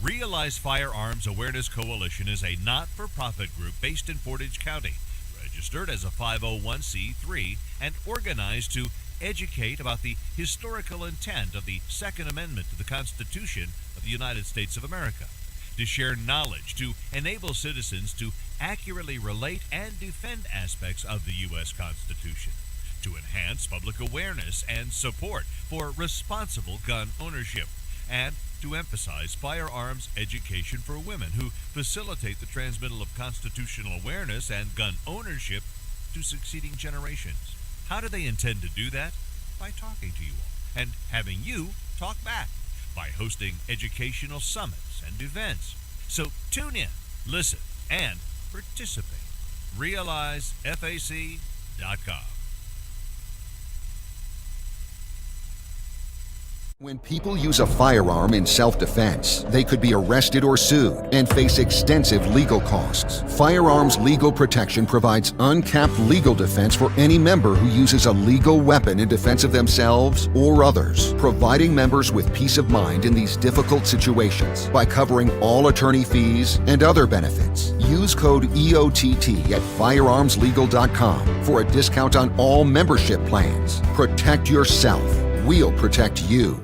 Realize Firearms Awareness Coalition is a not-for-profit group based in Portage County, registered as a 501c3, and organized to educate about the historical intent of the Second Amendment to the Constitution of the United States of America, to share knowledge, to enable citizens to accurately relate and defend aspects of the U.S. Constitution, to enhance public awareness and support for responsible gun ownership, and to emphasize firearms education for women who facilitate the transmittal of constitutional awareness and gun ownership to succeeding generations. How do they intend to do that? By talking to you all and having you talk back, by hosting educational summits and events. So tune in, listen, and participate. RealizeFAC.com. When people use a firearm in self-defense, they could be arrested or sued and face extensive legal costs. Firearms Legal Protection provides uncapped legal defense for any member who uses a legal weapon in defense of themselves or others, providing members with peace of mind in these difficult situations by covering all attorney fees and other benefits. Use code EOTT at firearmslegal.com for a discount on all membership plans. Protect yourself. We'll protect you.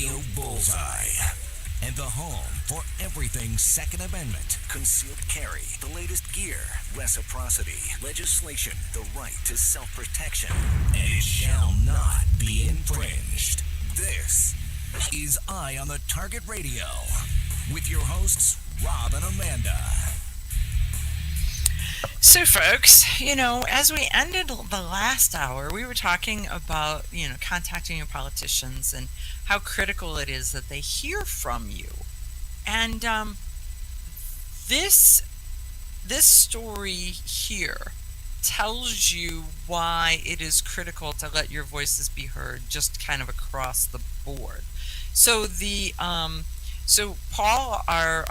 Radio Bullseye. And the home for everything Second Amendment, concealed carry, the latest gear, reciprocity, legislation, the right to self-protection, and it shall not be infringed. This is Eye on the Target Radio with your hosts, Rob and Amanda. So, folks, as we ended the last hour, we were talking about, contacting your politicians and how critical it is that they hear from you. And this story here tells you why it is critical to let your voices be heard, just kind of across the board. So so Paul, our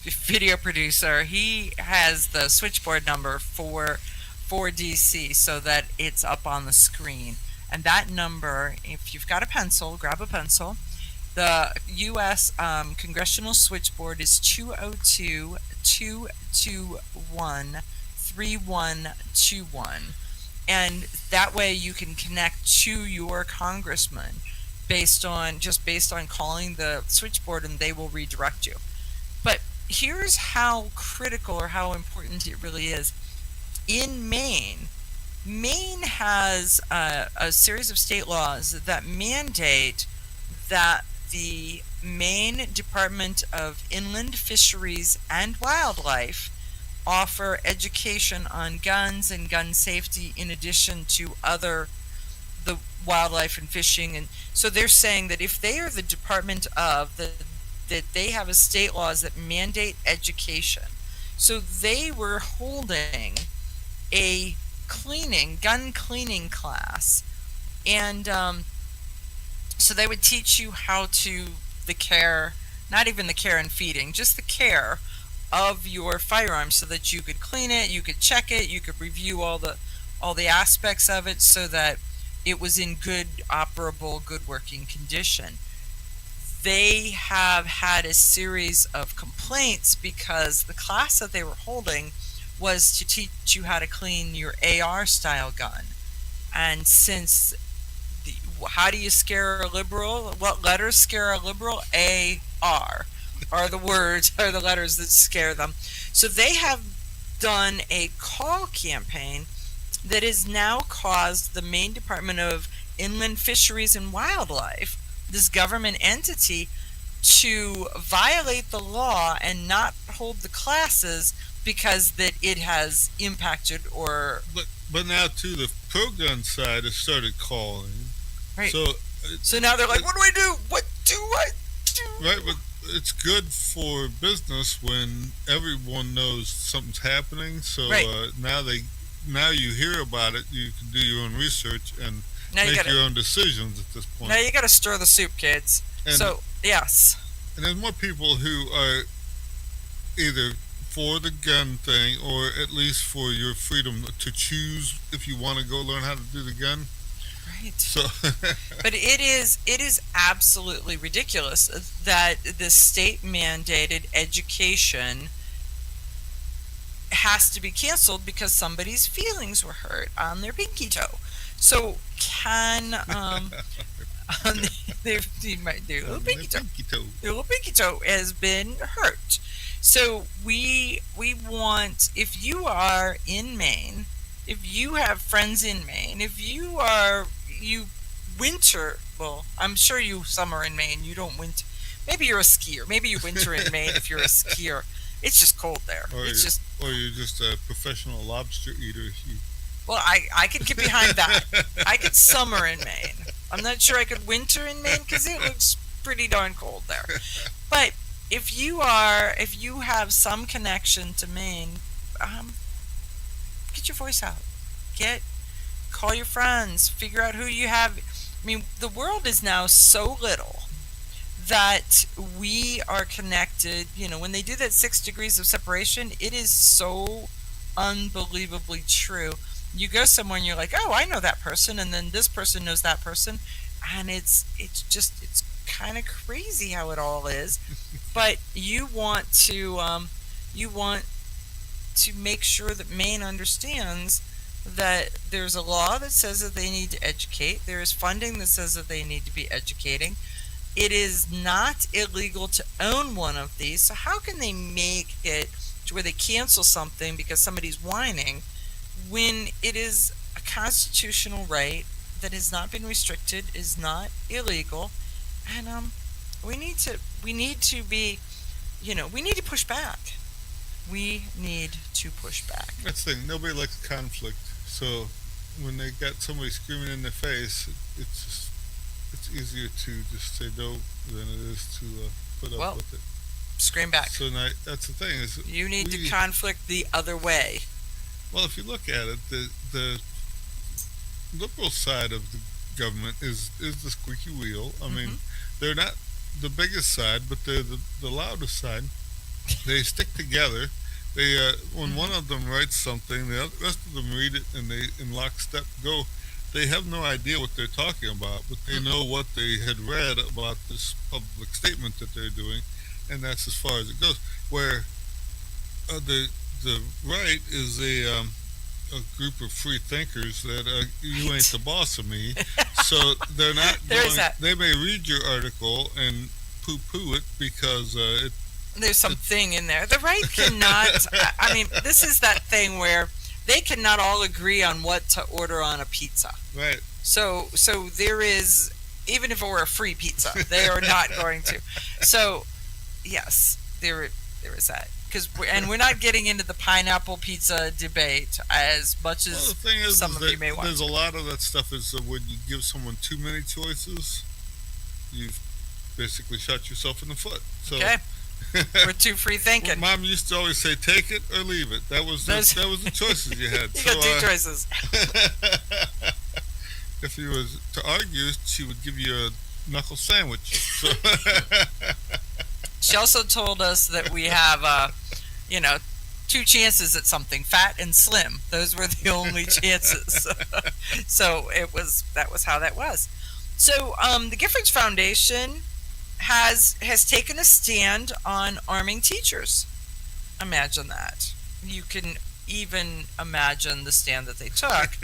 video producer, he has the switchboard number for DC so that it's up on the screen. And that number, if you've got a pencil, grab a pencil. The U.S. Congressional switchboard is 202-221-3121. And that way you can connect to your congressman based on calling the switchboard, and they will redirect you. But here's how critical or how important it really is. In Maine has a series of state laws that mandate that the Maine Department of Inland Fisheries and Wildlife offer education on guns and gun safety in addition to the wildlife and fishing. And so they're saying that if they are the Department of that they have a state laws that mandate education. So they were holding a gun cleaning class, and so they would teach you how to not even the care and feeding, just the care of your firearm, so that you could clean it, you could check it, you could review all the aspects of it so that it was in good operable, good working condition. They have had a series of complaints because the class that they were holding was to teach you how to clean your AR style gun. And since how do you scare a liberal? What letters scare a liberal? AR are the letters that scare them. So they have done a call campaign that has now caused the Maine Department of Inland Fisheries and Wildlife, this government entity, to violate the law and not hold the classes because that it has impacted or... But now, too, the pro-gun side has started calling. Right. So now they're like, what do I do? What do I do? Right, but it's good for business when everyone knows something's happening. So right. Now you hear about it, you can do your own research and make your own decisions at this point. Now you got to stir the soup, kids. Yes. And there's more people who are either for the gun thing or at least for your freedom to choose if you want to go learn how to do the gun. Right. So, but it is absolutely ridiculous that the state mandated education has to be canceled because somebody's feelings were hurt on their pinky toe. So can their little pinky toe has been hurt. So we want, if you are in Maine, if you have friends in Maine, if you winter, well, I'm sure you summer in Maine, you don't winter. Maybe you're a skier. Maybe you winter in Maine if you're a skier. It's just cold there. Or you're just a professional lobster eater. Well, I could get behind that. I could summer in Maine. I'm not sure I could winter in Maine because it looks pretty darn cold there. But if you have some connection to Maine, get your voice out. Call your friends. Figure out who you have. I mean, the world is now so little that we are connected. When they do that 6 degrees of separation, it is so unbelievably true. You go somewhere and you're like, oh, I know that person, and then this person knows that person, and it's kind of crazy how it all is. But you want to make sure that Maine understands that there's a law that says that they need to educate. There is funding that says that they need to be educating. It is not illegal to own one of these. So how can they make it to where they cancel something because somebody's whining when it is a constitutional right that has not been restricted, is not illegal, and we need to be, we need to push back. We need to push back. That's the thing. Nobody likes conflict. So when they got somebody screaming in their face, it's easier to just say no than it is to put up with it. Scream back. So now, that's the thing is you need to conflict the other way. Well, if you look at it, the liberal side of the government is the squeaky wheel. I mean, they're not the biggest side, but they're the loudest side. They stick together. They when one of them writes something, the rest of them read it, and they in lockstep go. They have no idea what they're talking about, but they know what they had read about this public statement that they're doing, and that's as far as it goes. Where the right is a group of free thinkers that you ain't the boss of me, so they're not. They may read your article and poo-poo it because there's something in there. The right cannot. I mean, this is that thing where they cannot all agree on what to order on a pizza. Right. So there is, even if it were a free pizza, they are not going to. So, yes, there is that. And we're not getting into the pineapple pizza debate as much as the thing is, some of you may want. There's a lot of that stuff is when you give someone too many choices, you've basically shot yourself in the foot. So, okay. We're too free thinking. Mom used to always say, "Take it or leave it." That was the choices you had. You got two choices. If you was to argue, she would give you a knuckle sandwich. So she also told us that we have, two chances at something: fat and slim. Those were the only chances. So that was how that was. So the Giffords Foundation has taken a stand on arming teachers. Imagine that. You can even imagine the stand that they took.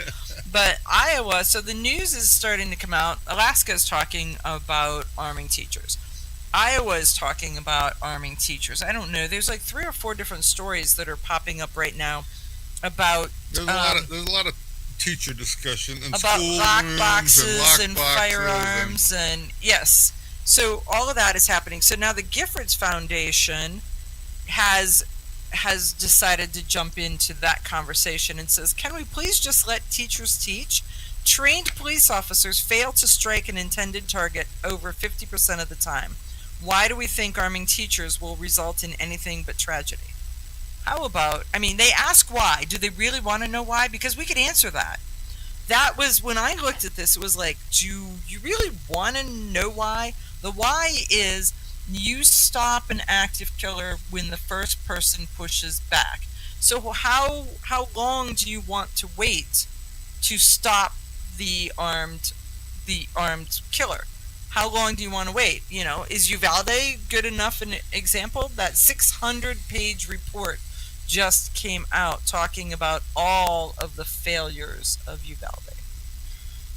But Iowa, so the news is starting to come out. Alaska is talking about arming teachers. Iowa is talking about arming teachers. I don't know. There's like 3 or 4 different stories that are popping up right now about there's a lot of teacher discussion and about school lockboxes and firearms and yes. So all of that is happening. So now the Giffords Foundation has decided to jump into that conversation and says, can we please just let teachers teach? Trained police officers fail to strike an intended target over 50% of the time. Why do we think arming teachers will result in anything but tragedy? How about, they ask why. Do they really want to know why? Because we could answer that. That was, when I looked at this, it was like, do you really want to know why? The why is you stop an active killer when the first person pushes back. So how long do you want to wait to stop the armed killer? How long do you want to wait? Is Uvalde good enough an example? That 600-page report just came out talking about all of the failures of Uvalde.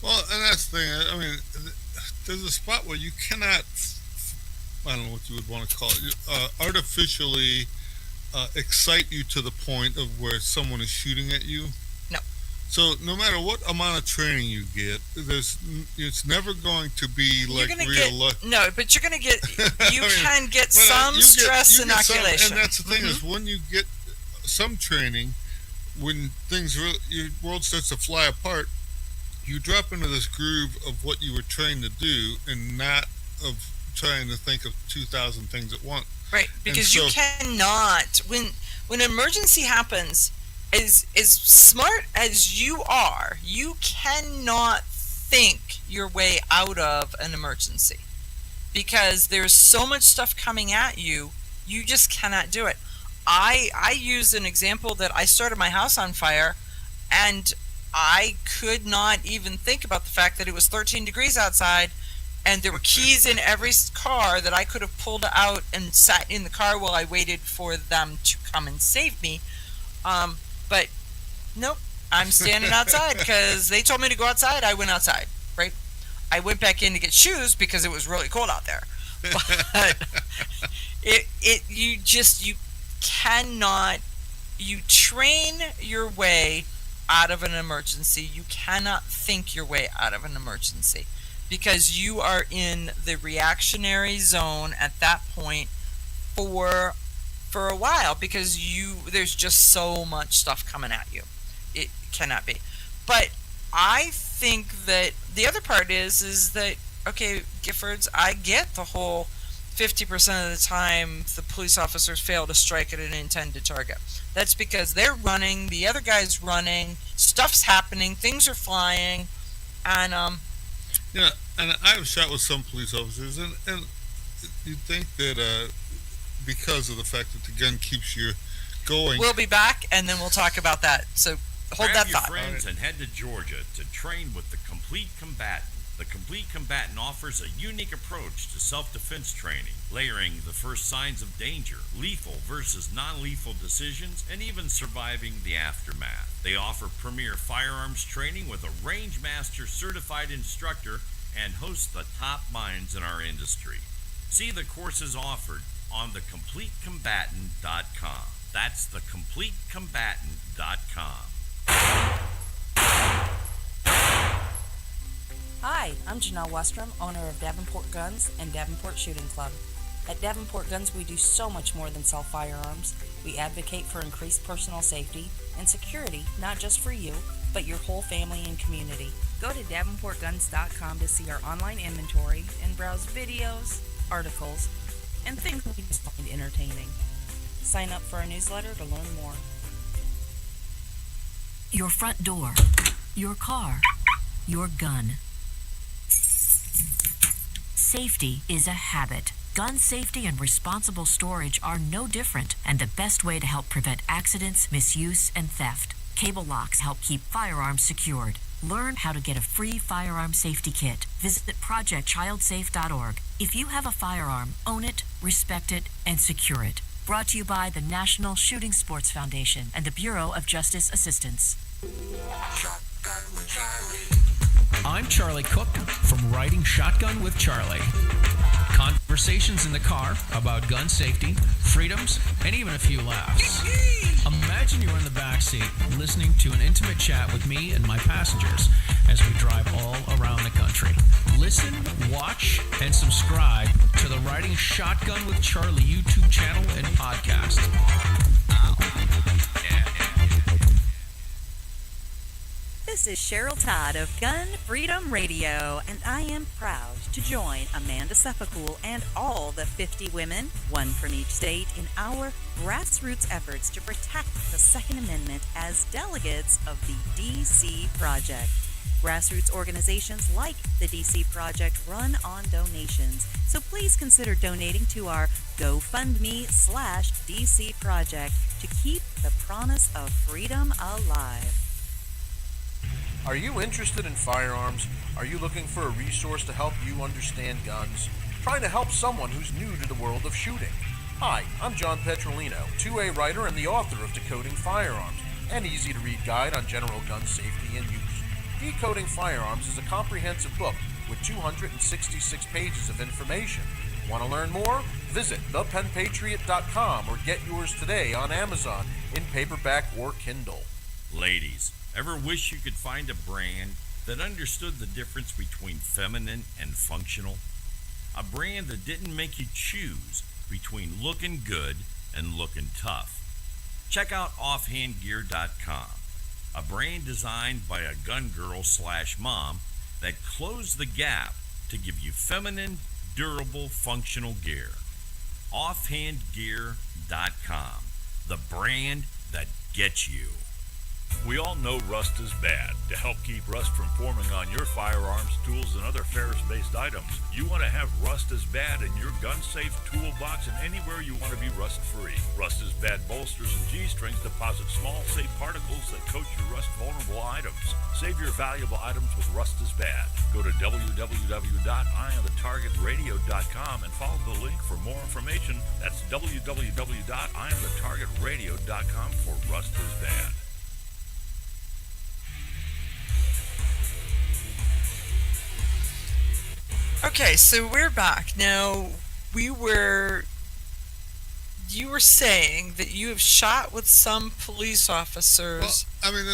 Well, and that's the thing. There's a spot where you cannot, I don't know what you would want to call it, artificially excite you to the point of where someone is shooting at you. No. So no matter what amount of training you get, it's never going to be like real luck. No, but you're going to get, you can get some stress inoculation. And that's the thing is when you get some training, when your world starts to fly apart, you drop into this groove of what you were trained to do and not of trying to think of 2,000 things at once. Right, because you cannot, when an emergency happens, as smart as you are, you cannot think your way out of an emergency. Because there's so much stuff coming at you, you just cannot do it. I use an example that I started my house on fire, and I could not even think about the fact that it was 13 degrees outside and there were keys in every car that I could have pulled out and sat in the car while I waited for them to come and save me. But nope, I'm standing outside because they told me to go outside. I went outside, right? I went back in to get shoes because it was really cold out there. But you cannot, you train your way out of an emergency. You cannot think your way out of an emergency because you are in the reactionary zone at that point for a while because there's just so much stuff coming at you. It cannot be. But I think that the other part is that, okay, Giffords, I get the whole 50% of the time the police officers fail to strike at an intended target. That's because they're running, the other guy's running, stuff's happening, things are flying, and yeah, and I've shot with some police officers, and you think that because of the fact that the gun keeps you going. We'll be back, and then we'll talk about that. So hold that thought. Grab your friends and head to Georgia to train with the Complete Combatant. The Complete Combatant offers a unique approach to self-defense training, layering the first signs of danger, lethal versus non-lethal decisions, and even surviving the aftermath. They offer premier firearms training with a range master certified instructor and host the top minds in our industry. See the courses offered on thecompletecombatant.com. That's thecompletecombatant.com. Hi, I'm Janelle Westrom, owner of Davenport Guns and Davenport Shooting Club. At Davenport Guns, we do so much more than sell firearms. We advocate for increased personal safety and security, not just for you, but your whole family and community. Go to DavenportGuns.com to see our online inventory and browse videos, articles, and things we just find entertaining. Sign up for our newsletter to learn more. Your front door, your car, your gun. Safety is a habit. Gun safety and responsible storage are no different, and the best way to help prevent accidents, misuse, and theft. Cable locks help keep firearms secured. Learn how to get a free firearm safety kit. Visit projectchildsafe.org. If you have a firearm, own it, respect it, and secure it. Brought to you by the National Shooting Sports Foundation and the Bureau of Justice Assistance. I'm Charlie Cook from Riding Shotgun with Charlie. Conversations in the car about gun safety, freedoms, and even a few laughs. Imagine you're in the back seat listening to an intimate chat with me and my passengers as we drive all around the country. Listen, watch, and subscribe to the Riding Shotgun with Charlie YouTube channel and podcast. This is Cheryl Todd of Gun Freedom Radio, and I am proud to join Amanda Seffacool and all the 50 women, one from each state, in our grassroots efforts to protect the Second Amendment as delegates of the DC Project. Grassroots organizations like the DC Project run on donations, so please consider donating to our GoFundMe/DC Project to keep the promise of freedom alive. Are you interested in firearms? Are you looking for a resource to help you understand guns? Trying to help someone who's new to the world of shooting? Hi, I'm John Petrolino, 2A writer and the author of Decoding Firearms, an easy-to-read guide on general gun safety and use. Decoding Firearms is a comprehensive book with 266 pages of information. Want to learn more? Visit thepenpatriot.com or get yours today on Amazon in paperback or Kindle. Ladies, ever wish you could find a brand that understood the difference between feminine and functional? A brand that didn't make you choose between looking good and looking tough. Check out offhandgear.com, a brand designed by a gun girl / mom that closed the gap to give you feminine, durable, functional gear. Offhandgear.com, the brand that gets you. We all know rust is bad. To help keep rust from forming on your firearms, tools, and other ferrous-based items, you want to have Rust is Bad in your gun-safe toolbox and anywhere you want to be rust-free. Rust is Bad bolsters and G-strings deposit small, safe particles that coat your rust-vulnerable items. Save your valuable items with Rust is Bad. Go to www.eyeonthetargetradio.com and follow the link for more information. That's www.eyeonthetargetradio.com for Rust is Bad. Okay, so we're back. Now, we were you were saying that you have shot with some police Well, officers. I mean,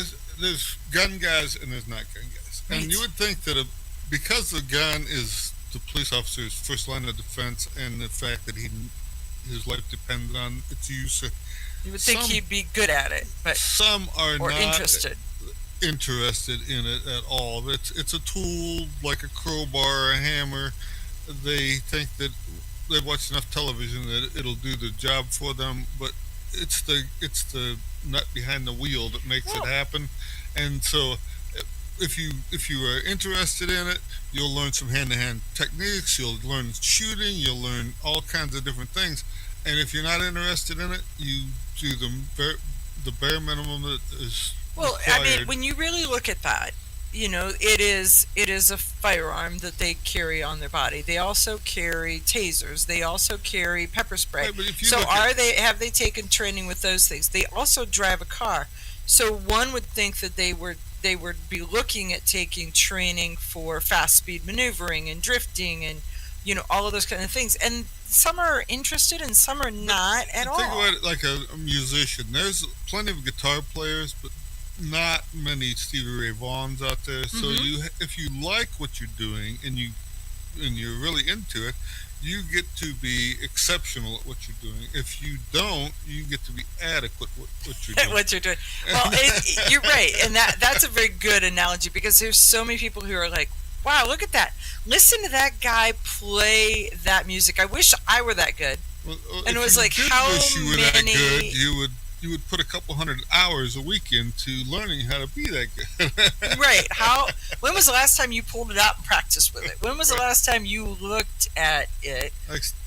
there's gun guys and there's not gun guys, Right. and you would think that because the gun is the police officer's first line of defense, and the fact that his life depends on its use, You would think some he'd be good at it, but some are or not interested. in it at all. It's a tool like a crowbar or a hammer. They think that they've watched enough television that it'll do the job for them, but it's the nut behind the wheel that makes it Well, happen. And so if you are interested in it, you'll learn some hand-to-hand techniques, you'll learn shooting, you'll learn all kinds of different things. And if you're not interested in it, you do the bare minimum that is well, I mean, required. when you really look at that, it is a firearm that they carry on their body. They also carry tasers. They also carry pepper spray. Right, but if you So look at have they taken training with those things? They also drive a car. So one would think that they would be looking at taking training for fast speed maneuvering and drifting and all of those kind of things. And some are interested and some are not at think all. about it like a musician. There's plenty of guitar players, but not many Stevie Ray Vaughns out there. So if you like what you're doing and you're really into it, you get to be exceptional at what you're doing. If you don't, you get to be adequate at what you're doing. What you're doing. Well, you're right, and that's a very good analogy because there's so many people who are like, "Wow, look at that! Listen to that guy play that music. I wish I were that good." Well, And it if was you like, did how wish you were that many? good, you would put a couple hundred hours a week into learning how to be that good. Right? When was the last time you pulled it out and practiced with it? When was the last time you looked at it?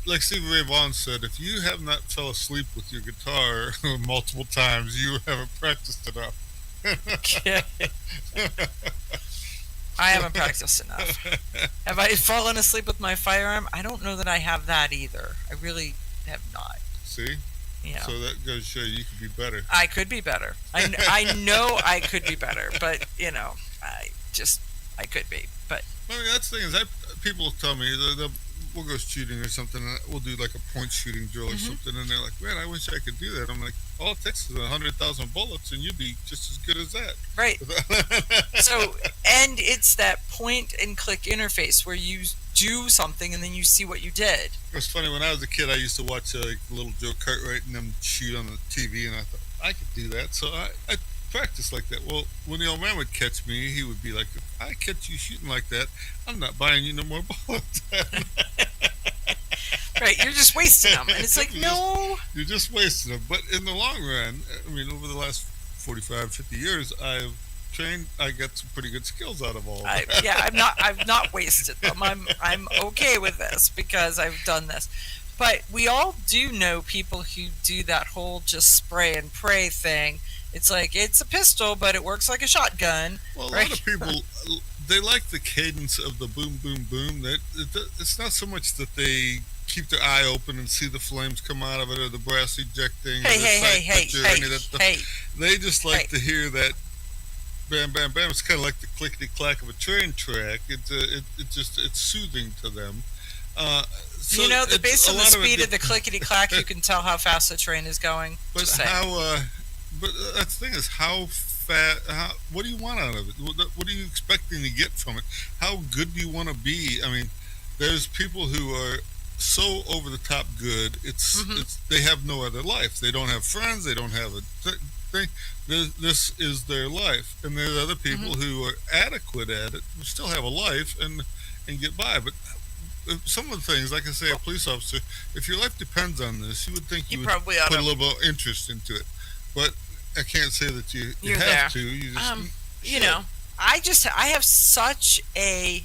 Like Stevie Ray Vaughan said, if you have not fell asleep with your guitar multiple times, you haven't practiced enough. I haven't practiced enough. Have I fallen asleep with my firearm? I don't know that I have that either. I really have not. See? Yeah. So that goes to show you could be better. I could be better. I know I could be better, but I could be. But I mean, that's the thing is, people tell me we'll go shooting or something, and we'll do like a point shooting drill or something, and they're like, "Man, I wish I could do that." I'm like, "All it takes is 100,000 bullets, and you'd be just as good as that." right. So, and it's that point and click interface where you do something and then you see what you did. It was funny when I was a kid. I used to watch little Joe Cartwright and them shoot on the TV, and I thought I could do that. So I practiced like that. Well, when the old man would catch me, he would be like, "If I catch you shooting like that, I'm not buying you no more bullets." Right, you're just wasting them, and it's like, no. You're just wasting them. But in the long run, I mean, over the last 45, 50 years, I've trained. I got some pretty good skills out of all of that. I've not wasted them. I'm okay with this because I've done this. But we all do know people who do that whole just spray and pray thing. It's like it's a pistol, but it works like a shotgun. Well, a right? lot of people, they like the cadence of the boom, boom, boom. It's not so much that they keep their eye open and see the flames come out of it or the brass ejecting or the sight picture or any of that stuff. They just like to hear that bam, bam, bam. It's kind of like the clickety clack of a train track. It's soothing to them. So based on the lot of it speed of the clickety clack, you can tell how fast the train is going. But Just saying. But that's the thing is how fast. What do you want out of it? What are you expecting to get from it? How good do you want to be? I mean, there's people who are so over the top good. It's they have no other life. They don't have friends. They don't have a thing. This is their life. And there's other people who are adequate at it, who still have a life and get by. But some of the things, like I say, a police officer, if your life depends on this, you would think you would probably put ought to. a little bit of interest into it. But I can't say that you You're have there. to. You just You know, I have such a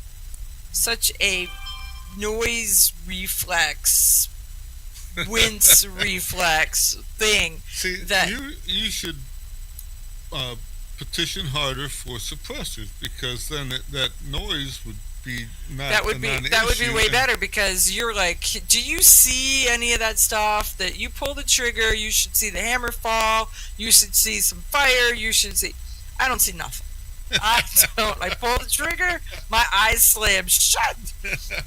noise reflex, wince reflex thing. See, that you should petition harder for suppressors, because then that noise would be not that would a be non-issue, way and- better, because you're like, do you see any of that stuff? That you pull the trigger, you should see the hammer fall, you should see some fire, you should see. I don't see nothing. I don't. I pull the trigger, my eyes slam shut,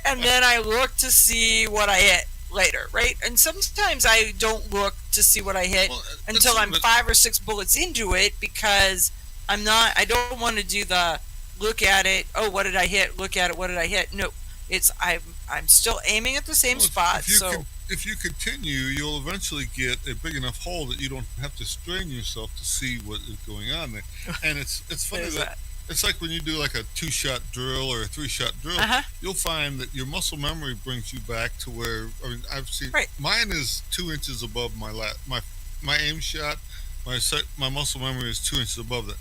and then I look to see what I hit later, right? And sometimes I don't look to see what I hit until I'm 5 or 6 bullets into it, because I don't want to do the look at it, oh, what did I hit? Look at it, what did I hit? No, I'm still aiming at the same spot. If you continue, you'll eventually get a big enough hole that you don't have to strain yourself to see what is going on there. And it's funny that it's like when you do like a 2-shot drill or a 3-shot drill, you'll find that your muscle memory brings you back to where, I mean, I've seen mine is 2 inches above my aim shot. My muscle memory is 2 inches above that.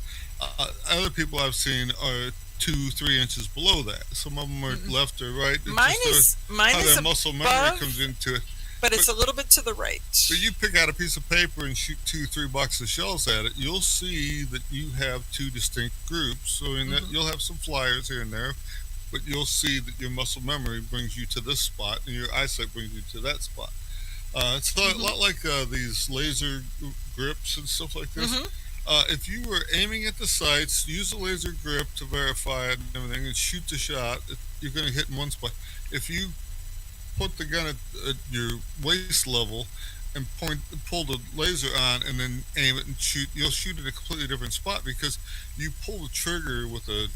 Other people I've seen are 2-3 inches below that. Some of them are left or right. Mine is their muscle memory comes into it. But it's a little bit to the right. But you pick out a piece of paper and shoot 2-3 boxes of shells at it, you'll see that you have 2 distinct groups. So in that, you'll have some flyers here and there, but you'll see that your muscle memory brings you to this spot and your eyesight brings you to that spot. It's a lot like these laser grips and stuff like this. If you were aiming at the sights, use a laser grip to verify it and everything, and shoot the shot, you're going to hit in one spot. If you put the gun at your waist level and pull the laser on and then aim it and shoot, you'll shoot at a completely different spot because you pull the trigger with a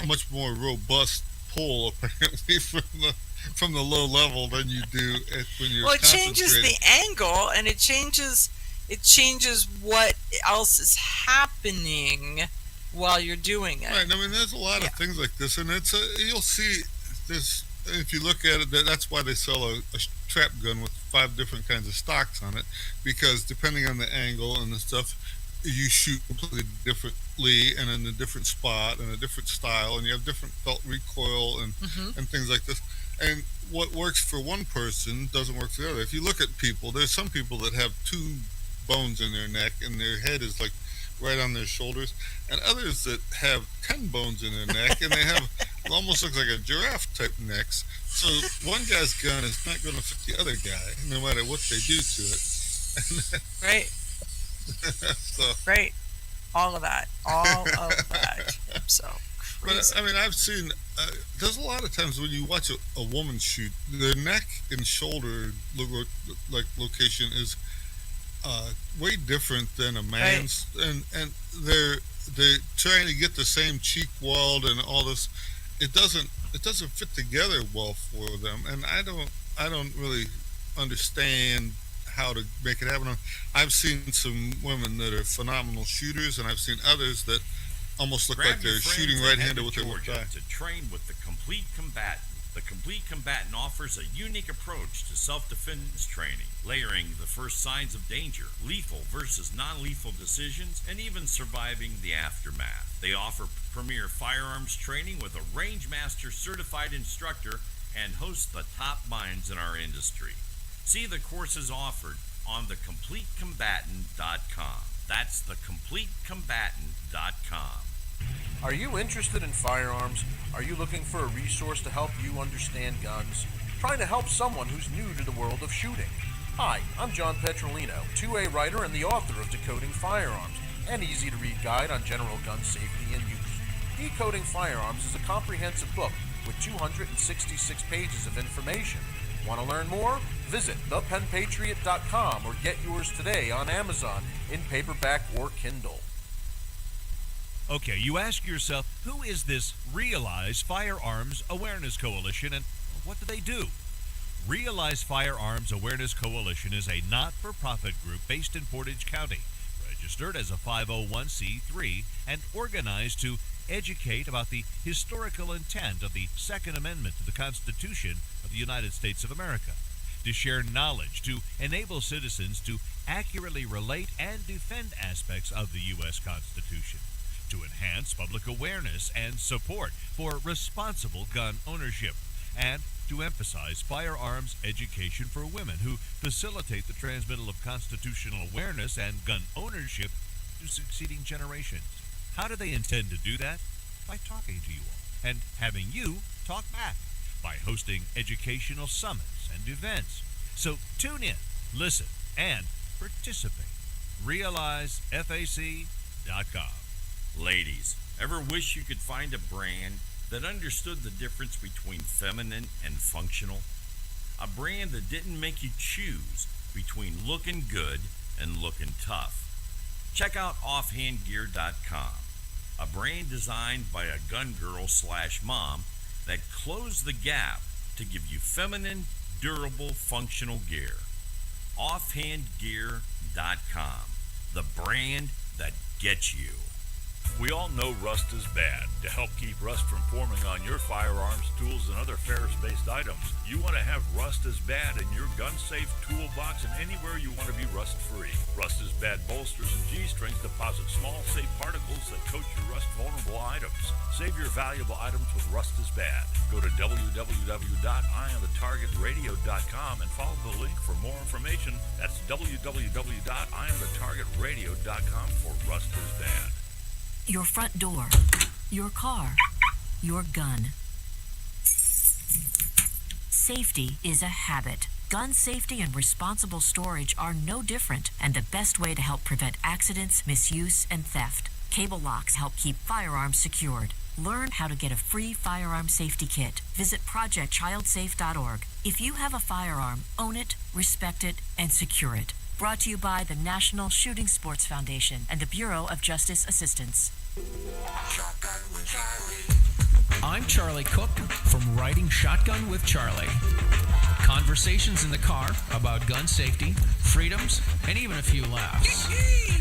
much more robust pull, apparently, from the low level than you do when you're it changes the angle, and it changes what else is happening while you're doing it. Right. I mean, there's a lot of things like this, and you'll see this. If you look at it, that's why they sell a trap gun with 5 different kinds of stocks on it, because depending on the angle and the stuff, you shoot completely differently and in a different spot and a different style, and you have different felt recoil and things like this. And what works for one person doesn't work for the other. If you look at people, there's some people that have 2 bones in their neck and their head is like right on their shoulders, and others that have 10 bones in their neck and they have it almost looks like a giraffe type necks. So one guy's gun is not going to fit the other guy no matter what they do to it. Right. Right. All of that. So crazy. But I mean, I've seen there's a lot of times when you watch a woman shoot, their neck and shoulder location is way different than a man's, and they're trying to get the same cheek weld and all this. It doesn't fit together well for them, and I don't really understand how to make it happen. I've seen some women that are phenomenal shooters, and I've seen others that almost look like they're shooting right-handed with their left eye. To train with the Complete Combatant. The Complete Combatant offers a unique approach to self-defense training, layering the first signs of danger, lethal versus non-lethal decisions, and even surviving the aftermath. They offer premier firearms training with a Rangemaster certified instructor and host the top minds in our industry. See the courses offered on thecompletecombatant.com. That's thecompletecombatant.com. Are you interested in firearms? Are you looking for a resource to help you understand guns? Trying to help someone who's new to the world of shooting? Hi, I'm John Petrolino, 2A writer and the author of Decoding Firearms, an easy-to-read guide on general gun safety and use. Decoding Firearms is a comprehensive book with 266 pages of information. Want to learn more? Visit thepenpatriot.com or get yours today on Amazon in paperback or Kindle. Okay, you ask yourself, who is this Realize Firearms Awareness Coalition and what do they do? Realize Firearms Awareness Coalition is a not-for-profit group based in Portage County, registered as a 501c3 and organized to educate about the historical intent of the Second Amendment to the Constitution of the United States of America, to share knowledge, to enable citizens to accurately relate and defend aspects of the U.S. Constitution, to enhance public awareness and support for responsible gun ownership, and to emphasize firearms education for women who facilitate the transmittal of constitutional awareness and gun ownership to succeeding generations. How do they intend to do that? By talking to you all and having you talk back, by hosting educational summits and events. So tune in, listen, and participate. RealizeFAC.com. Ladies, Ever wish you could find a brand that understood the difference between feminine and functional? A brand that didn't make you choose between looking good and looking tough. Check out offhandgear.com, a brand designed by a gun girl / mom that closed the gap to give you feminine, durable, functional gear. Offhandgear.com, the brand that gets you. We all know rust is bad. To help keep rust from forming on your firearms, tools, and other ferrous-based items, you want to have Rust is Bad in your gun-safe toolbox and anywhere you want to be rust-free. Rust is Bad bolsters and G-strings deposit small, safe particles that coat your rust-vulnerable items. Save your valuable items with Rust is Bad. Go to www.eyeonthetargetradio.com and follow the link for more information. That's www.eyeonthetargetradio.com for Rust is Bad. Your front door, your car, your gun. Safety is a habit. Gun safety and responsible storage are no different, and the best way to help prevent accidents, misuse, and theft. Cable locks help keep firearms secured. Learn how to get a free firearm safety kit. Visit projectchildsafe.org. If you have a firearm, own it, respect it, and secure it. Brought to you by the National Shooting Sports Foundation and the Bureau of Justice Assistance. I'm Charlie Cook from Riding Shotgun with Charlie. Conversations in the car about gun safety, freedoms, and even a few laughs.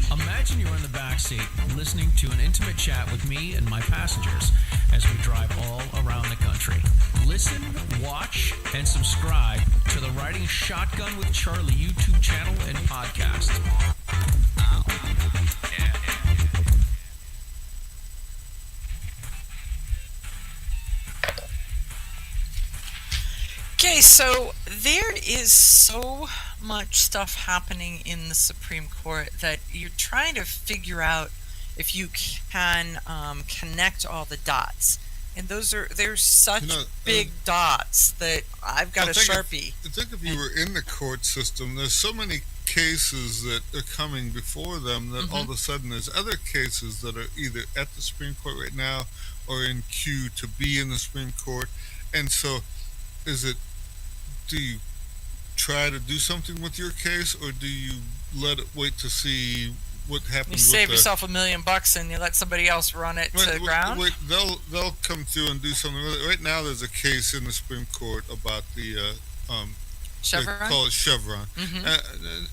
Imagine you're in the back seat listening to an intimate chat with me and my passengers as we drive all around the country. Listen, watch, and subscribe to the Riding Shotgun with Charlie YouTube channel and podcast. Okay, so there is so much stuff happening in the Supreme Court that you're trying to figure out if you can connect all the dots. And there's such big dots that I've got a Sharpie. Think if you were in the court system, there's so many cases that are coming before them that all of a sudden there's other cases that are either at the Supreme Court right now or in queue to be in the Supreme Court. And so do you try to do something with your case, or do you let it wait to see what happens? You save yourself $1 million and you let somebody else run it to the ground? They'll come through and do something with it. Right now there's a case in the Supreme Court about the Chevron? They call it Chevron.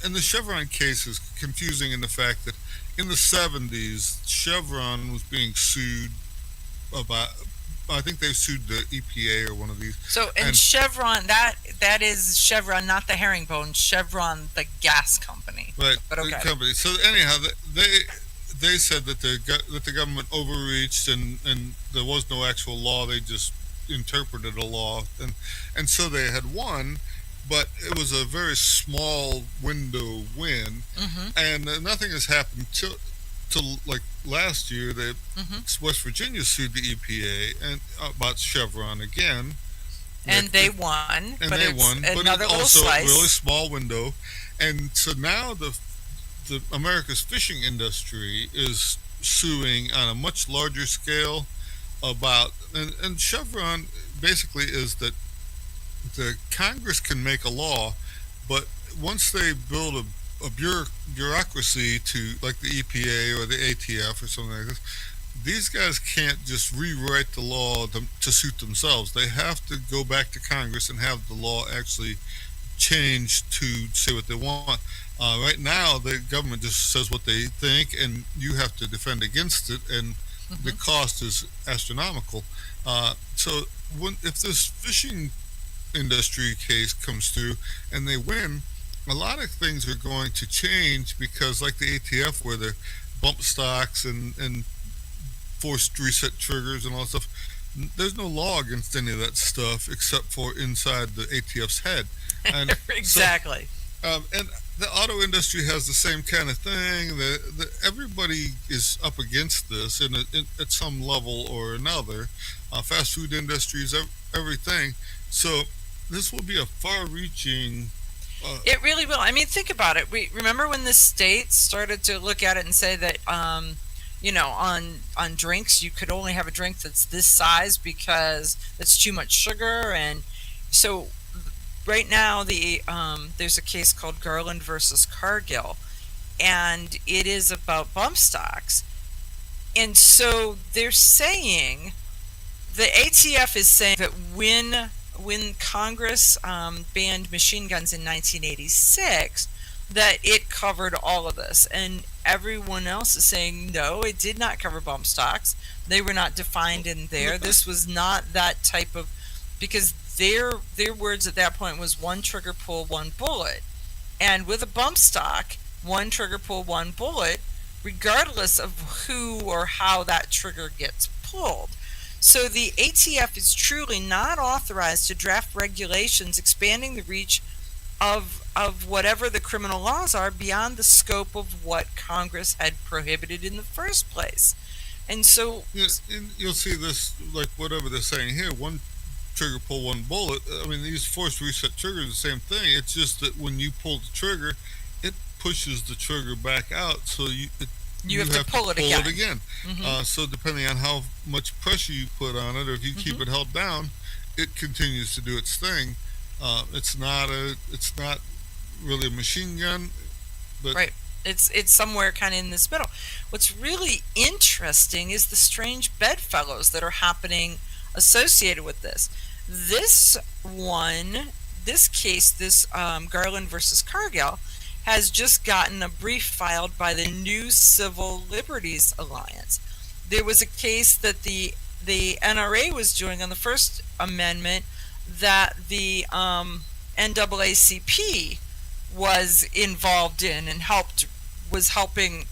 And the Chevron case is confusing in the fact that in the 70s, Chevron was being sued about, I think they sued the EPA or one of these. So, and Chevron, that is Chevron, not the herringbone. Chevron, the gas company. Right, but okay. The company. So anyhow, they said that the government overreached and there was no actual law. They just interpreted a law, and so they had won, but it was a very small window win, and nothing has happened till like last year. West Virginia sued the EPA and about Chevron again, and they won. And but they it's won, but another it's little also slice. a really small window, and so now the America's fishing industry is suing on a much larger scale about, and Chevron basically is that the Congress can make a law, but once they build a bureaucracy to, like the EPA or the ATF or something like this, these guys can't just rewrite the law to suit themselves. They have to go back to Congress and have the law actually changed to say what they want. Right now, the government just says what they think, and you have to defend against it, and the cost is astronomical. So if this fishing industry case comes through and they win, a lot of things are going to change, because like the ATF, where they're bump stocks and forced reset triggers and all that stuff, there's no law against any of that stuff except for inside the ATF's head. And exactly. So, and the auto industry has the same kind of thing. Everybody is up against this at some level or another. Fast food industries, everything. So this will be a far-reaching. It really will. I mean, think about it. We remember when the states started to look at it and say that on drinks, you could only have a drink that's this size because that's too much sugar. And so right now there's a case called Garland versus Cargill, and it is about bump stocks. And so they're saying, the ATF is saying that when Congress banned machine guns in 1986, that it covered all of this, and everyone else is saying no, it did not cover bump stocks. They were not defined in there. This was not that type of, because their words at that point was one trigger pull, one bullet, and with a bump stock, one trigger pull, one bullet, regardless of who or how that trigger gets pulled. So the ATF is truly not authorized to draft regulations expanding the reach of whatever the criminal laws are beyond the scope of what Congress had prohibited in the first place. And so you'll see this, like whatever they're saying here, one trigger pull, one bullet. I mean, these force reset triggers are the same thing. It's just that when you pull the trigger, it pushes the trigger back out, so you have to pull it again. Mm-hmm. So depending on how much pressure you put on it, or if you keep it held down, it continues to do its thing. It's not really a machine gun, but right. It's somewhere kind of in this middle. What's really interesting is the strange bedfellows that are happening associated with this. This case, Garland versus Cargill, has just gotten a brief filed by the New Civil Liberties Alliance. There was a case that the NRA was doing on the First Amendment that the NAACP was involved in and was helping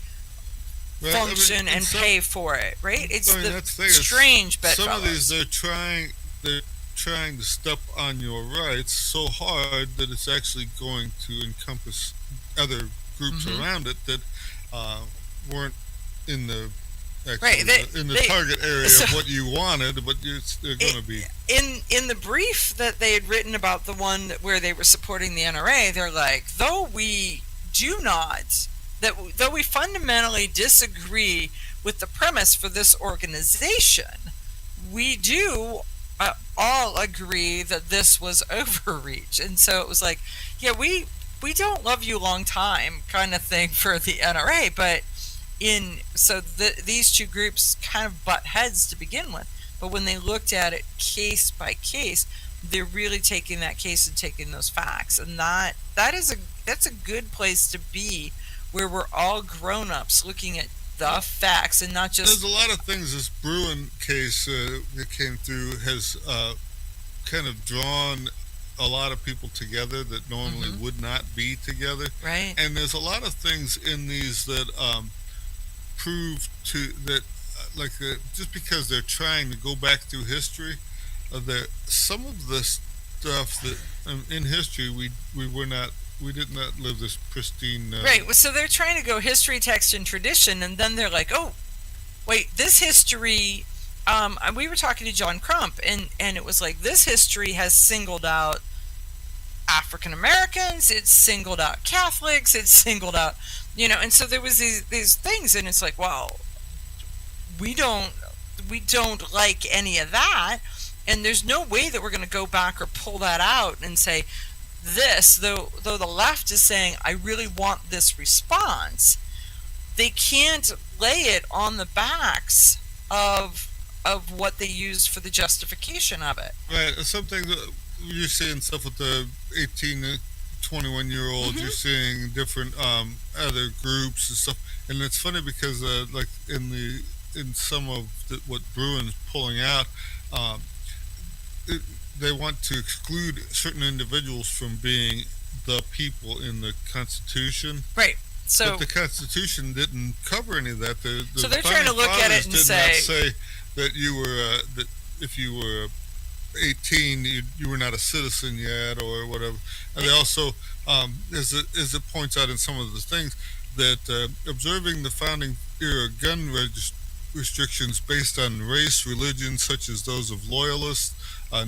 function and pay for it, right? It's the strange bedfellows. Some of these they're trying to step on your rights so hard that it's actually going to encompass other groups around it that weren't in the target area of what you wanted, but they're going to be in the brief that they had written about the one where they were supporting the NRA. They're like, though we fundamentally disagree with the premise for this organization, we do all agree that this was overreach. And so it was like, yeah, we don't love you long time kind of thing for the NRA, but these two groups kind of butt heads to begin with. But when they looked at it case by case, they're really taking that case and taking those facts, and that's a good place to be, where we're all grown-ups looking at the facts and not just. There's a lot of things. This Bruin case that came through has kind of drawn a lot of people together that normally would not be together. Right. And there's a lot of things in these that prove to that, just because they're trying to go back through history, some of the stuff that in history we did not live this pristine. Right. So they're trying to go history, text, and tradition, and then they're like, oh, wait, this history. We were talking to John Crump, and it was like, this history has singled out African Americans, it's singled out Catholics, it's singled out, and so there was these things, and it's like, well, we don't like any of that, and there's no way that we're going to go back or pull that out and say this, though the left is saying, I really want this response. They can't lay it on the backs of what they used for the justification of it. Right. Something that you're seeing stuff with the 18 to 21-year-olds. You're seeing different other groups and stuff, and it's funny because like in some of what Bruin's pulling out, they want to exclude certain individuals from being the people in the Constitution. Right. So, but the Constitution didn't cover any of that. So they're trying to look at it and say that you were that if you were 18, you were not a citizen yet, or whatever. And they also, as it points out in some of the things, that observing the founding era gun restrictions based on race, religion, such as those of Loyalists,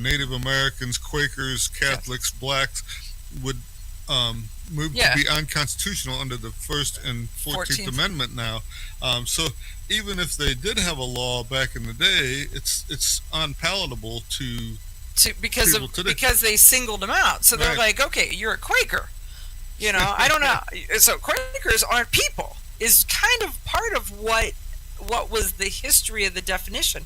Native Americans, Quakers, Catholics, blacks, would moved Yeah. to be unconstitutional under the First and 14th Amendment now. So even if they did have a law back in the day, it's unpalatable to because they singled them out. So they're Right. like, okay, you're a Quaker. I don't know. So Quakers aren't people is kind of part of what was the history of the definition.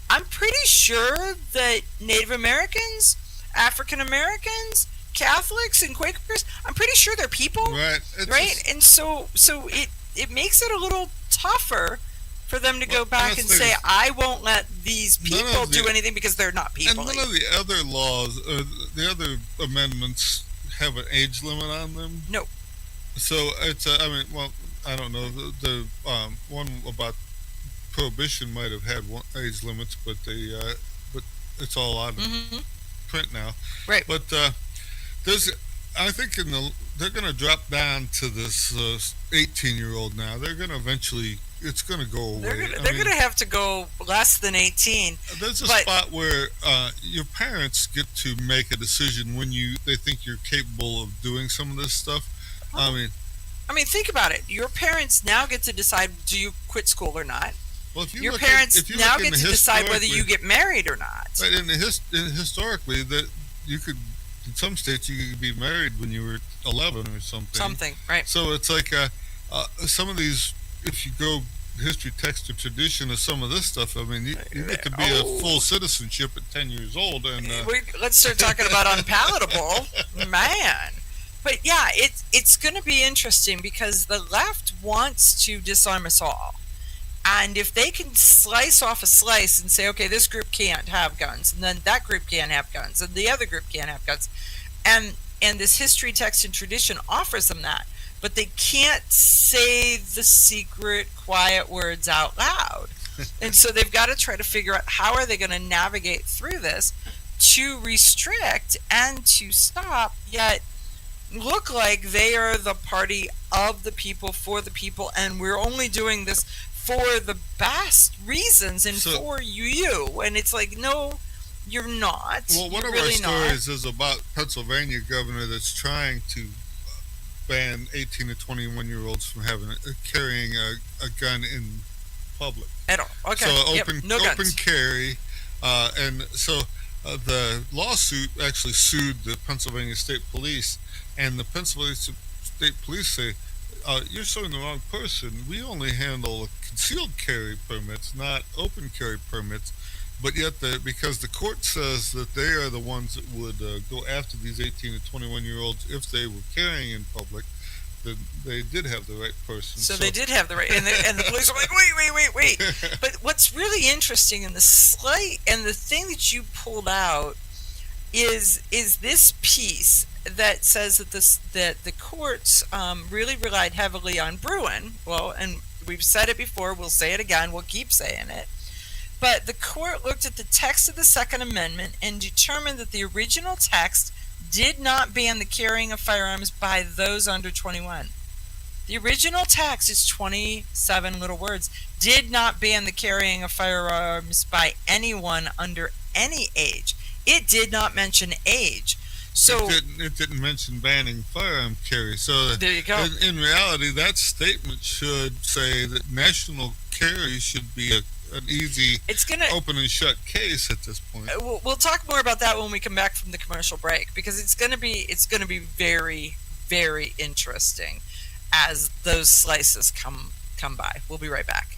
I'm pretty sure that Native Americans, African Americans, Catholics, and Quakers, I'm pretty sure they're people, right? And so it makes it a little tougher for them to go back and say, I won't let these people do anything because they're not people. And none of the other laws, the other amendments, have an age limit on them. No. So it's I don't know, the one about prohibition might have had age limits, but but it's all on print now. Right. But I think they're going to drop down to this 18-year-old now. They're going to eventually, it's going to go away. They're going to have to go less than 18. There's a spot where your parents get to make a decision when they think you're capable of doing some of this stuff. I mean, think about it. Your parents now get to decide, do you quit school or not? Well, if your parents now get to decide whether you get married or not. Right, and historically, that you could, in some states, you could be married when you were 11 or something. Something, right. So it's like some of these, if you go history, text, or tradition of some of this stuff, I mean, you get to be a full citizenship at 10 years old. And let's start talking about unpalatable. Man. But yeah, it's going to be interesting because the left wants to disarm us all. And if they can slice off a slice and say, okay, this group can't have guns, and then that group can't have guns, and the other group can't have guns, and this history, text, and tradition offers them that, but they can't say the secret, quiet words out loud. And so they've got to try to figure out how are they going to navigate through this to restrict and to stop, yet look like they are the party of the people, for the people, and we're only doing this for the best reasons and for you. And it's like, no, you're not. Well, one of our stories is about Pennsylvania governor that's trying to ban 18 to 21-year-olds from carrying a gun in public. At all. Okay. So open carry, and so the lawsuit actually sued the Pennsylvania State Police, and the Pennsylvania State Police say, you're suing the wrong person. We only handle concealed carry permits, not open carry permits. But yet, because the court says that they are the ones that would go after these 18 to 21-year-olds if they were carrying in public, then they did have the right person. So they did have the right, and the police are like, wait. But what's really interesting in the thing that you pulled out is this piece that says that the courts really relied heavily on Bruin. Well, and we've said it before, we'll say it again, we'll keep saying it. But the court looked at the text of the Second Amendment and determined that the original text did not ban the carrying of firearms by those under 21. The original text is 27 little words. Did not ban the carrying of firearms by anyone under any age. It did not mention age. So it didn't mention banning firearm carry. So there you go. In reality, that statement should say that national carry should be an easy open and shut case at this point. We'll talk more about that when we come back from the commercial break, because it's going to be very, very interesting as those slices come by. We'll be right back.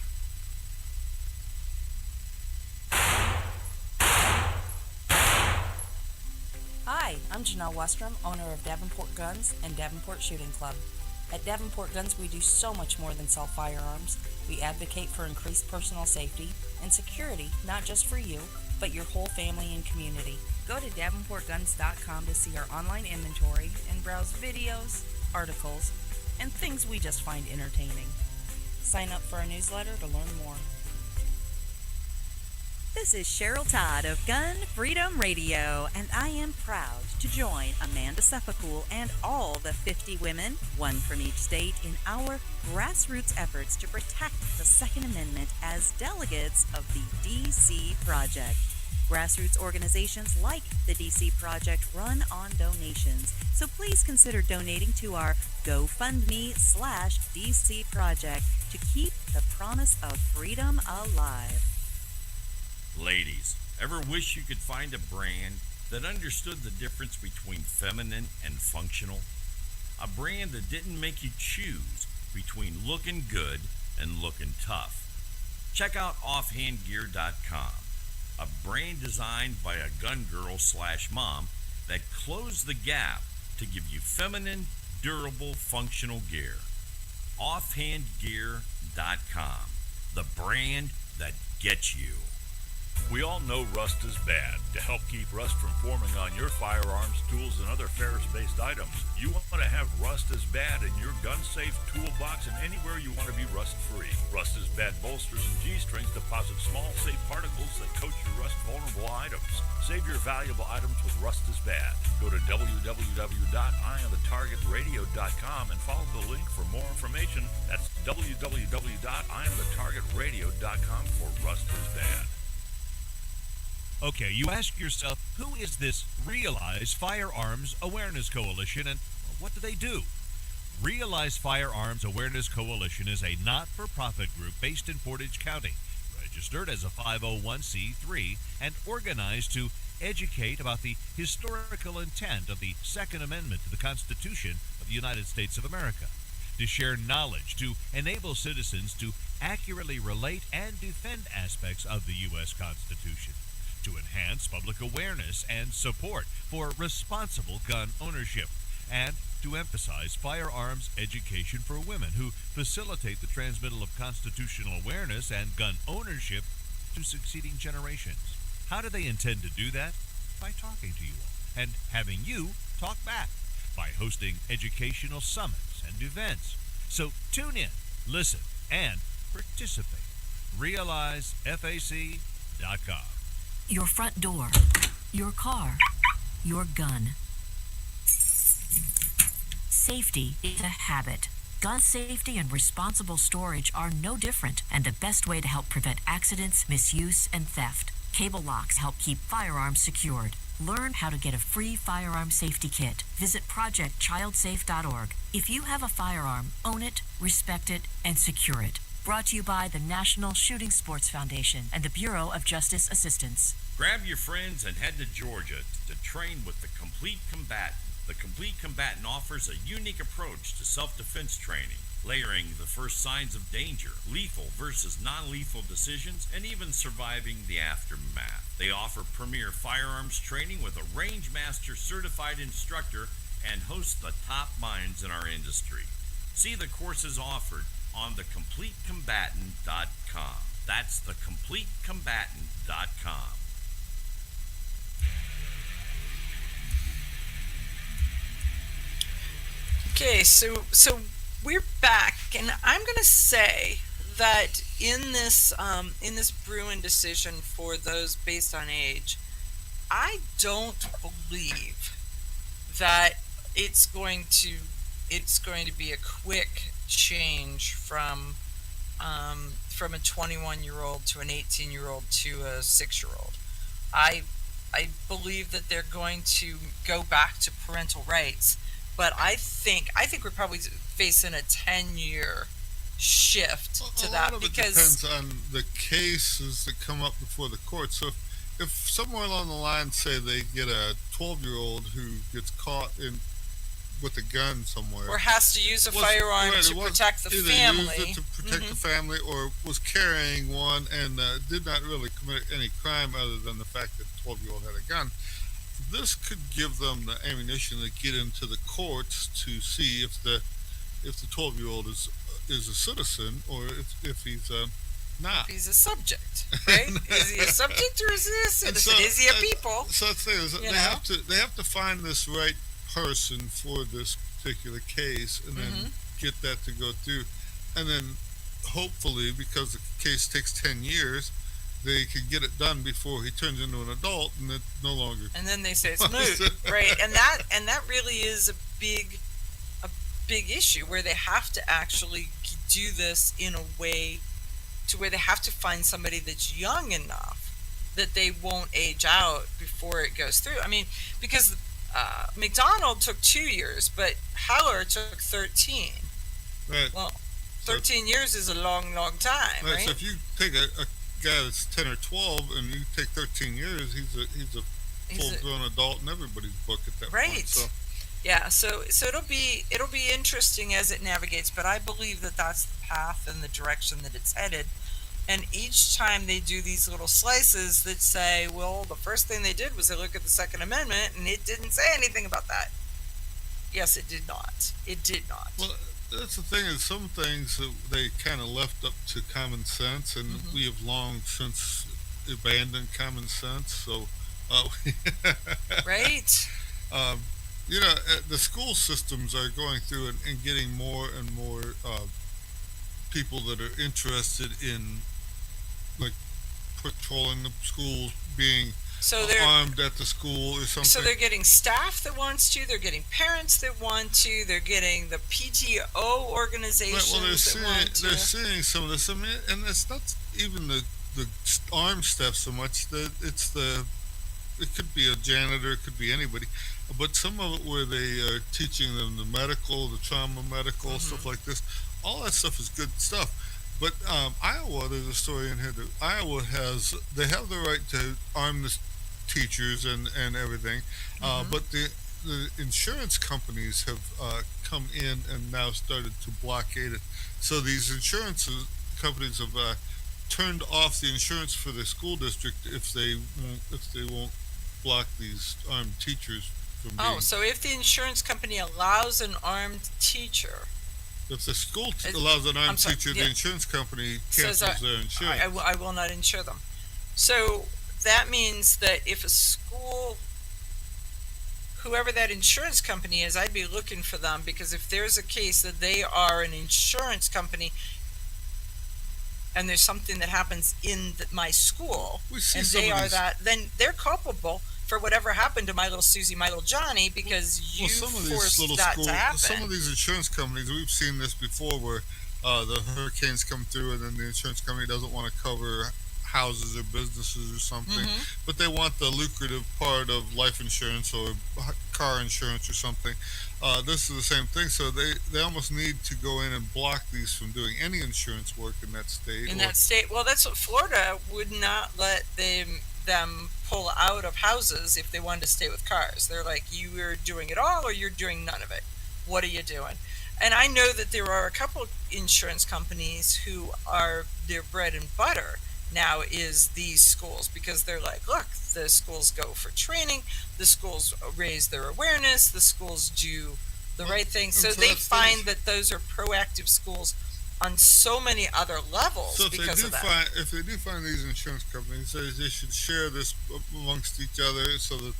Hi, I'm Janelle Westrom, owner of Davenport Guns and Davenport Shooting Club. At Davenport Guns, we do so much more than sell firearms. We advocate for increased personal safety and security, not just for you, but your whole family and community. Go to davenportguns.com to see our online inventory and browse videos, articles, and things we just find entertaining. Sign up for our newsletter to learn more. This is Cheryl Todd of Gun Freedom Radio, and I am proud to join Amanda Sefcool and all the 50 women, one from each state, in our grassroots efforts to protect the Second Amendment as delegates of the DC Project. Grassroots organizations like the DC Project run on donations, so please consider donating to our GoFundMe/DC Project to keep the promise of freedom alive. Ladies, ever wish you could find a brand that understood the difference between feminine and functional? A brand that didn't make you choose between looking good and looking tough. Check out offhandgear.com, a brand designed by a gun girl / mom that closed the gap to give you feminine, durable, functional gear. Offhandgear.com, the brand that gets you. We all know rust is bad. To help keep rust from forming on your firearms, tools, and other ferrous-based items, you want to have Rust is Bad in your gun-safe toolbox and anywhere you want to be rust-free. Rust is Bad bolsters and G-strings deposit small, safe particles that coat your rust-vulnerable items. Save your valuable items with Rust is Bad. Go to www.eyeonthetargetradio.com and follow the link for more information. That's www.eyeonthetargetradio.com for Rust is Bad. Okay, you ask yourself, who is this Realize Firearms Awareness Coalition and what do they do? Realize Firearms Awareness Coalition is a not-for-profit group based in Portage County, registered as a 501c3 and organized to educate about the historical intent of the Second Amendment to the Constitution of the United States of America, to share knowledge, to enable citizens to accurately relate and defend aspects of the U.S. Constitution, to enhance public awareness and support for responsible gun ownership, and to emphasize firearms education for women who facilitate the transmittal of constitutional awareness and gun ownership to succeeding generations. How do they intend to do that? By talking to you all and having you talk back, by hosting educational summits and events. So tune in, listen, and participate. RealizeFAC.com. Your front door, your car, your gun. Safety is a habit. Gun safety and responsible storage are no different, and the best way to help prevent accidents, misuse, and theft. Cable locks help keep firearms secured. Learn how to get a free firearm safety kit. Visit projectchildsafe.org. If you have a firearm, own it, respect it, and secure it. Brought to you by the National Shooting Sports Foundation and the Bureau of Justice Assistance. Grab your friends and head to Georgia to train with the Complete Combatant. The Complete Combatant offers a unique approach to self-defense training, layering the first signs of danger, lethal versus non-lethal decisions, and even surviving the aftermath. They offer premier firearms training with a range master certified instructor and host the top minds in our industry. See the courses offered on thecompletecombatant.com. That's thecompletecombatant.com. Okay, so we're back, and I'm going to say that in this Bruin decision for those based on age, I don't believe that it's going to be a quick change from a 21-year-old to an 18-year-old to a 6-year-old. I believe that they're going to go back to parental rights, but I think we're probably facing a 10-year shift to that, lot of because it depends on the cases that come up before the court. So if somewhere along the line, say they get a 12-year-old who gets caught with a gun somewhere, or has to use a firearm to protect the family, either used it to protect the family, or was carrying one and did not really commit any crime other than the fact that the 12-year-old had a gun, this could give them the ammunition to get into the courts to see if the 12-year-old is a citizen, or if he's not. If he's a subject, right? Is he a subject or is he a citizen? Is he a people? So the thing is, they have to find this right person for this particular case, and then get that to go through, and then hopefully, because the case takes 10 years, they could get it done before he turns into an adult, and it no longer. And then they say it's moot, right? And that really is a big issue, where they have to actually do this in a way to where they have to find somebody that's young enough that they won't age out before it goes through. I mean, because McDonald took 2 years, but Heller took 13. Right. Well, 13 years is a long, long time, right? So if you take a guy that's 10 or 12 and you take 13 years, he's a full-grown adult in everybody's book at that point. So. Yeah, so it'll be interesting as it navigates, but I believe that that's the path and the direction that it's headed. And each time they do these little slices that say, well, the first thing they did was they look at the Second Amendment, and it didn't say anything about that. Yes, it did not. It did not. Well, that's the thing, is some things that they kind of left up to common sense, and we have long since abandoned common sense. So, right. You know, the school systems are going through and getting more and more people that are interested in, like, patrolling the schools, being armed at the school or something. So they're getting staff that wants to, they're getting parents that want to, they're getting the PTO organizations that want to. They're seeing some of this. I mean, and it's not even the armed staff so much. It could be a janitor, it could be anybody, but some of it where they are teaching them the medical, the trauma medical, stuff like this. All that stuff is good stuff. But Iowa, there's a story in here that Iowa they have the right to arm the teachers and everything, but the insurance companies have come in and now started to blockade it. So these insurance companies have turned off the insurance for the school district if they won't block these armed teachers from being. So if the insurance company allows an armed teacher. If the school allows an armed teacher, the insurance company cancels their insurance. I will not insure them. So that means that if a school, whoever that insurance company is, I'd be looking for them, because if there's a case that they are an insurance company and there's something that happens in my school and they are that, then they're culpable for whatever happened to my little Susie, my little Johnny, because you forced that to happen. Some of these insurance companies, we've seen this before, where the hurricanes come through and then the insurance company doesn't want to cover houses or businesses or something, but they want the lucrative part of life insurance or car insurance or something. This is the same thing, so they almost need to go in and block these from doing any insurance work in that state. Well, that's what Florida would not let them pull out of houses if they wanted to stay with cars. They're like, you are doing it all or you're doing none of it. What are you doing? And I know that there are a couple insurance companies who are, their bread and butter now is these schools, because they're like, look, the schools go for training, the schools raise their awareness, the schools do the right thing. So they find that those are proactive schools on so many other levels. So if they do find these insurance companies, they should share this amongst each other so that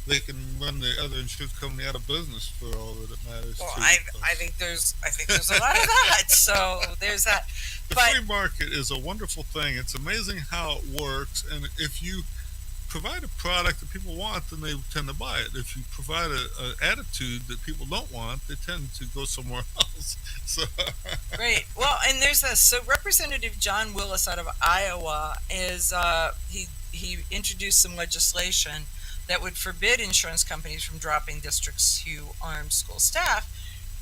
they can run the other insurance company out of business for all that it matters. Well, I think there's a lot of that. So there's that. The free market is a wonderful thing. It's amazing how it works, and if you provide a product that people want, then they tend to buy it. If you provide an attitude that people don't want, they tend to go somewhere else. So Great. Well, and there's this. So Representative John Willis out of Iowa is he introduced some legislation that would forbid insurance companies from dropping districts who arm school staff,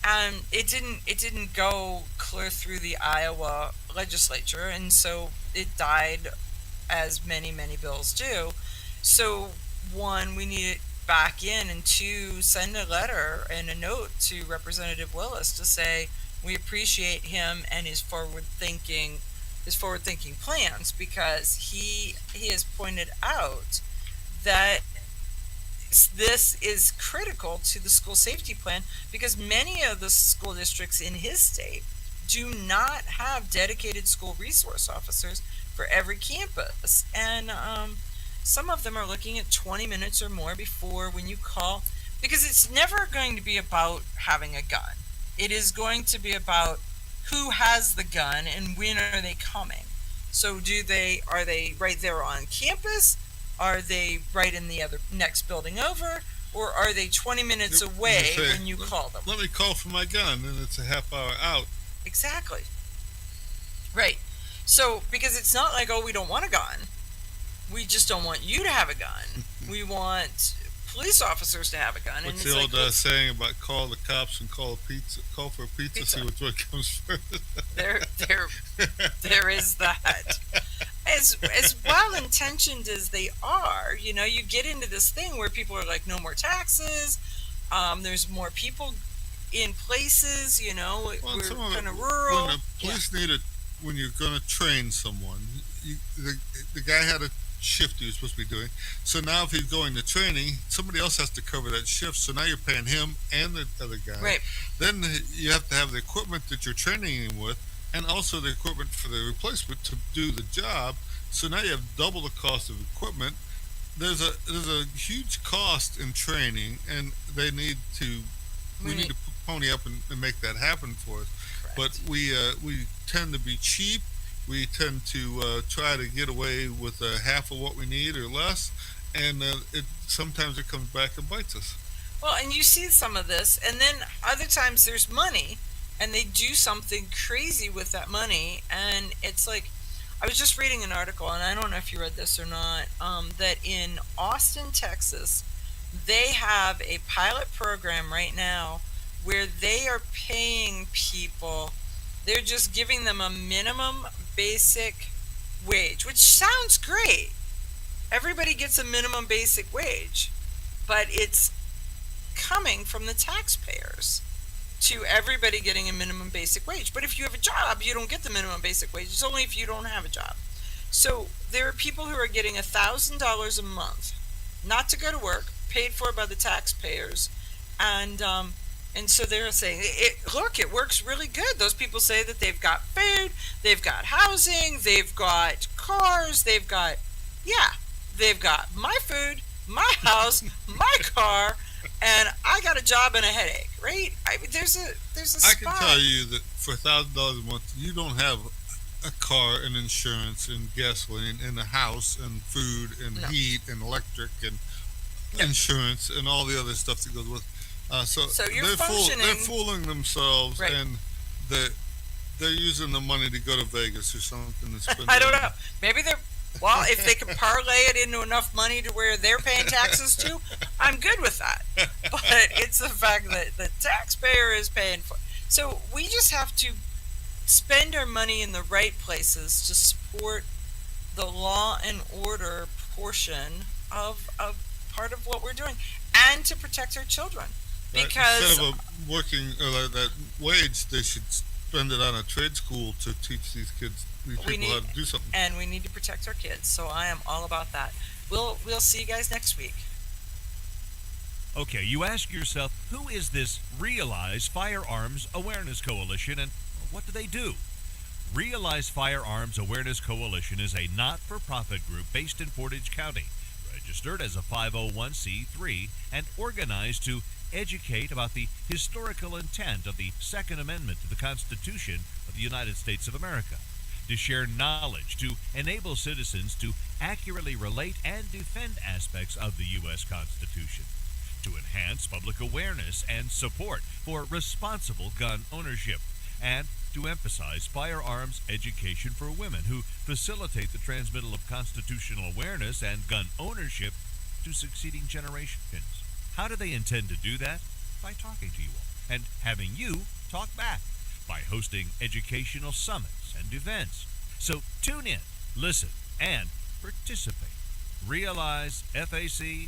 and it didn't go clear through the Iowa legislature, and so it died, as many bills do. So one, we need it back in, and two, send a letter and a note to Representative Willis to say we appreciate him and his forward thinking plans, because he has pointed out that this is critical to the school safety plan, because many of the school districts in his state do not have dedicated school resource officers for every campus, and some of them are looking at 20 minutes or more before when you call, because it's never going to be about having a gun. It is going to be about who has the gun and when are they coming. So are they right there on campus? Are they right in the other next building over? Or are they 20 minutes away when you call them? Let me call for my gun, and it's a half hour out. Exactly. Right. So, because it's not like, oh, we don't want a gun. we just don't want you to have a gun. We want police officers to have a gun. What's and the it's old saying about call the cops and call for a pizza. See which one comes first? There is that. As well intentioned as they are, you know, you get into this thing where people are like, no more taxes. There's more people in places, you know, we're kind of rural. When the police need it, when you're going to train someone, the guy had a shift he was supposed to be doing. So now if he's going to training, somebody else has to cover that shift. So now you're paying him and the other guy. Right. Then you have to have the equipment that you're training him with, and also the equipment for the replacement to do the job. So now you have double the cost of equipment. There's a huge cost in training, and we need to pony up and make that happen for us. Correct. But we tend to be cheap. We tend to try to get away with half of what we need or less, and sometimes it comes back and bites us. Well, and you see some of this, and then other times there's money, and they do something crazy with that money, and it's like, I was just reading an article, and I don't know if you read this or not, that in Austin, Texas, they have a pilot program right now where they are paying people, they're just giving them a minimum basic wage, which sounds great. Everybody gets a minimum basic wage, but it's coming from the taxpayers to everybody getting a minimum basic wage. But if you have a job, you don't get the minimum basic wage. It's only if you don't have a job. So there are people who are getting $1,000 a month, not to go to work, paid for by the taxpayers, and so they're saying, look, it works really good. Those people say that they've got food, they've got housing, they've got cars, they've got my food, my house, my car, and I got a job and a headache, right? I mean, there's a spot. I can tell you that for $1,000 a month, you don't have a car and insurance and gasoline and a house and food and heat and electric and insurance and all the other stuff that goes with. So you're they're fooling themselves, right. And they're using the money to go to Vegas or something. I don't know. Maybe they're. Well, if they can parlay it into enough money to where they're paying taxes too, I'm good with that. But it's the fact that the taxpayer is paying for it. So we just have to spend our money in the right places to support the law and order portion of part of what we're doing, and to protect our children. Because instead of working that wage, they should spend it on a trade school to teach these kids, people how to do something. And we need to protect our kids. So I am all about that. We'll see you guys next week. Okay, you ask yourself, who is this Realize Firearms Awareness Coalition, and what do they do? Realize Firearms Awareness Coalition is a not-for-profit group based in Portage County, registered as a 501c3, and organized to educate about the historical intent of the Second Amendment to the Constitution of the United States of America, to share knowledge, to enable citizens to accurately relate and defend aspects of the U.S. Constitution, to enhance public awareness and support for responsible gun ownership, and to emphasize firearms education for women who facilitate the transmittal of constitutional awareness and gun ownership to succeeding generations. How do they intend to do that? By talking to you all and having you talk back, by hosting educational summits and events. So tune in, listen, and participate. Realize FAC